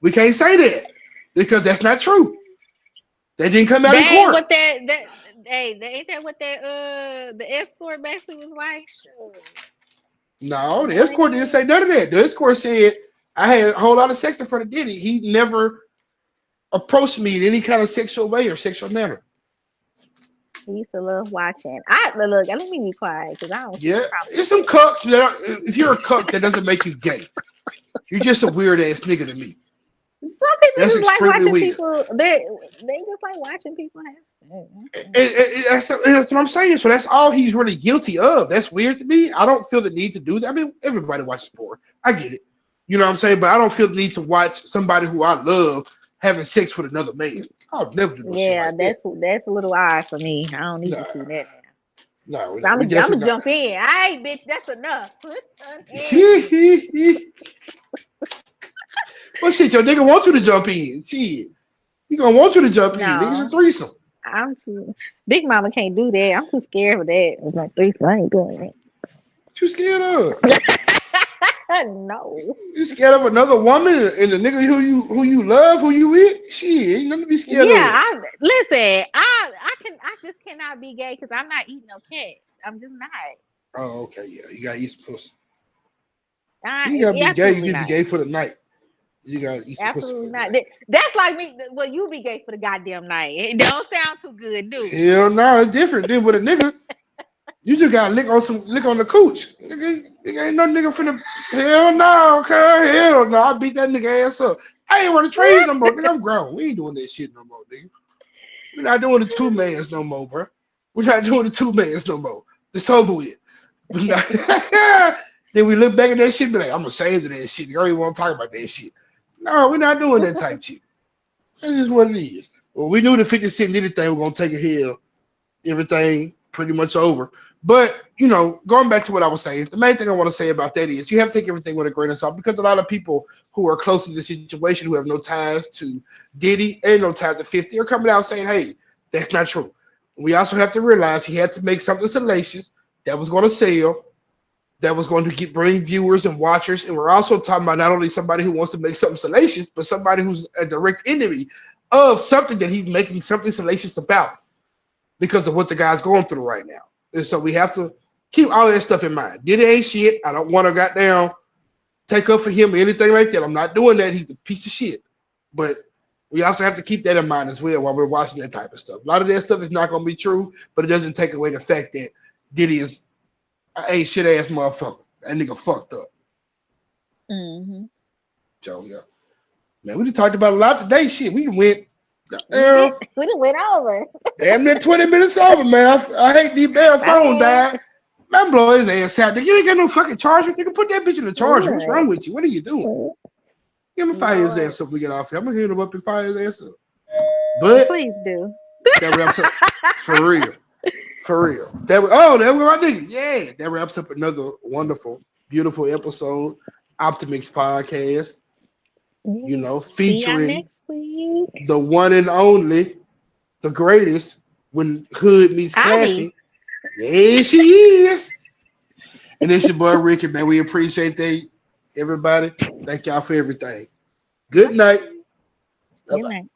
Speaker 2: We can't say that because that's not true. That didn't come out in
Speaker 4: That ain't
Speaker 2: court.
Speaker 4: what that hey, that ain't that what that the escort basically was like? Sure.
Speaker 2: No, the
Speaker 4: That ain't
Speaker 2: escort didn't
Speaker 4: it.
Speaker 2: say none of that. The escort said I had a whole lot of sex in front of Diddy. He never approached me in any kind of sexual way or sexual manner.
Speaker 4: He used to love watching. I look. Let me be quiet because I don't see
Speaker 2: Yeah,
Speaker 4: the problem
Speaker 2: it's
Speaker 4: with
Speaker 2: some
Speaker 4: that.
Speaker 2: cucks. If you're a cuck, that doesn't make you gay. You're just a weird ass nigga to me.
Speaker 4: Some people
Speaker 2: That's
Speaker 4: just like
Speaker 2: extremely
Speaker 4: watching
Speaker 2: weird.
Speaker 4: people. They just like watching people have sex.
Speaker 2: That's what I'm saying. So that's all he's really guilty of. That's weird to me. I don't feel the need to do that. I mean, everybody watches porn. I get it. You know what I'm saying? But I don't feel the need to watch somebody who I love having sex with another man. I'll never do no shit
Speaker 4: Yeah,
Speaker 2: like that.
Speaker 4: that's a little odd for me. I don't need to
Speaker 2: Nah,
Speaker 4: see that now.
Speaker 2: no,
Speaker 4: So
Speaker 2: no, we
Speaker 4: I'm
Speaker 2: definitely
Speaker 4: gonna
Speaker 2: not.
Speaker 4: jump in. All right, bitch, that's enough. Unhinged.
Speaker 2: Well, shit, your nigga want you to jump in. Shit, he gonna want you to jump in. Nigga's a
Speaker 4: No,
Speaker 2: threesome.
Speaker 4: I'm too. Big Mama can't do that. I'm too scared for that. It's like three. I ain't doing
Speaker 2: What you scared of?
Speaker 4: that. No.
Speaker 2: You scared of another woman and the nigga who you love, who you with? Shit, ain't nothing to be scared
Speaker 4: Yeah,
Speaker 2: of.
Speaker 4: I listen. I just cannot be gay because I'm not eating no cat. I'm just not.
Speaker 2: Oh, okay, yeah. You gotta eat some pussy. You
Speaker 4: I
Speaker 2: gotta be gay. You
Speaker 4: absolutely
Speaker 2: can be
Speaker 4: not.
Speaker 2: gay for the night. You gotta eat some pussy
Speaker 4: Absolutely
Speaker 2: for the
Speaker 4: not.
Speaker 2: night.
Speaker 4: That's like me. Well, you be gay for the goddamn night. It don't sound too good, do it?
Speaker 2: Hell no, it's different. Then with a nigga, you just gotta lick on the cooch. Nigga ain't no nigga finna. Hell no, okay. Hell no. I beat that nigga ass up. I ain't running trees no more. Nigga, I'm grown. We ain't doing that shit no more, nigga. We're not doing the two mans no more, bro. We're not doing the two mans no more. It's over with. Then we look back at that shit and be like, I'm ashamed of that shit. You don't even want to talk about that shit. No, we're not doing that type shit. That's just what it is. Well, we knew the 50 Cent did thing was gonna take a hill, everything pretty much over. But going back to what I was saying, the main thing I want to say about that is you have to take everything with a grain of salt because a lot of people who are close to the situation who have no ties to Diddy and no ties to 50 are coming out saying, hey, that's not true. We also have to realize he had to make something salacious that was going to sell, that was going to bring viewers and watchers. And we're also talking about not only somebody who wants to make something salacious, but somebody who's a direct enemy of something that he's making something salacious about because of what the guy's going through right now. And so we have to keep all of that stuff in mind. Diddy ain't shit. I don't want to goddamn take up for him or anything like that. I'm not doing that. He's a piece of shit. But we also have to keep that in mind as well while we're watching that type of stuff. A lot of that stuff is not going to be true, but it doesn't take away the fact that Diddy is a shit ass motherfucker. That nigga fucked up.
Speaker 4: Mm-hmm.
Speaker 2: So yeah, man, we done talked about a lot today. Shit, we went
Speaker 4: We did.
Speaker 2: damn,
Speaker 4: We done went over.
Speaker 2: damn near 20 minutes over, man. I hate these damn
Speaker 4: My
Speaker 2: phone
Speaker 4: bad.
Speaker 2: died. Man, blow his ass out. You ain't got no fucking charger. Nigga, put that bitch in the charger. What's
Speaker 4: What?
Speaker 2: wrong with you? What are you doing?
Speaker 4: What?
Speaker 2: Get him fire his
Speaker 4: Lord,
Speaker 2: ass up. We get off here. I'm gonna hit him up and fire his ass up. But
Speaker 4: please do.
Speaker 2: that wraps up for real. For real. That was my nigga. Yeah. That wraps up another wonderful, beautiful episode. Optomix podcast.
Speaker 4: See y'all
Speaker 2: Featuring
Speaker 4: next week.
Speaker 2: the one and only, the greatest, when hood meets
Speaker 4: Ivy.
Speaker 2: classy. There she is. And it's your boy Ricky, man. We appreciate that, everybody. Thank y'all for everything. Good night.
Speaker 4: Good
Speaker 2: Bye-bye.
Speaker 4: night.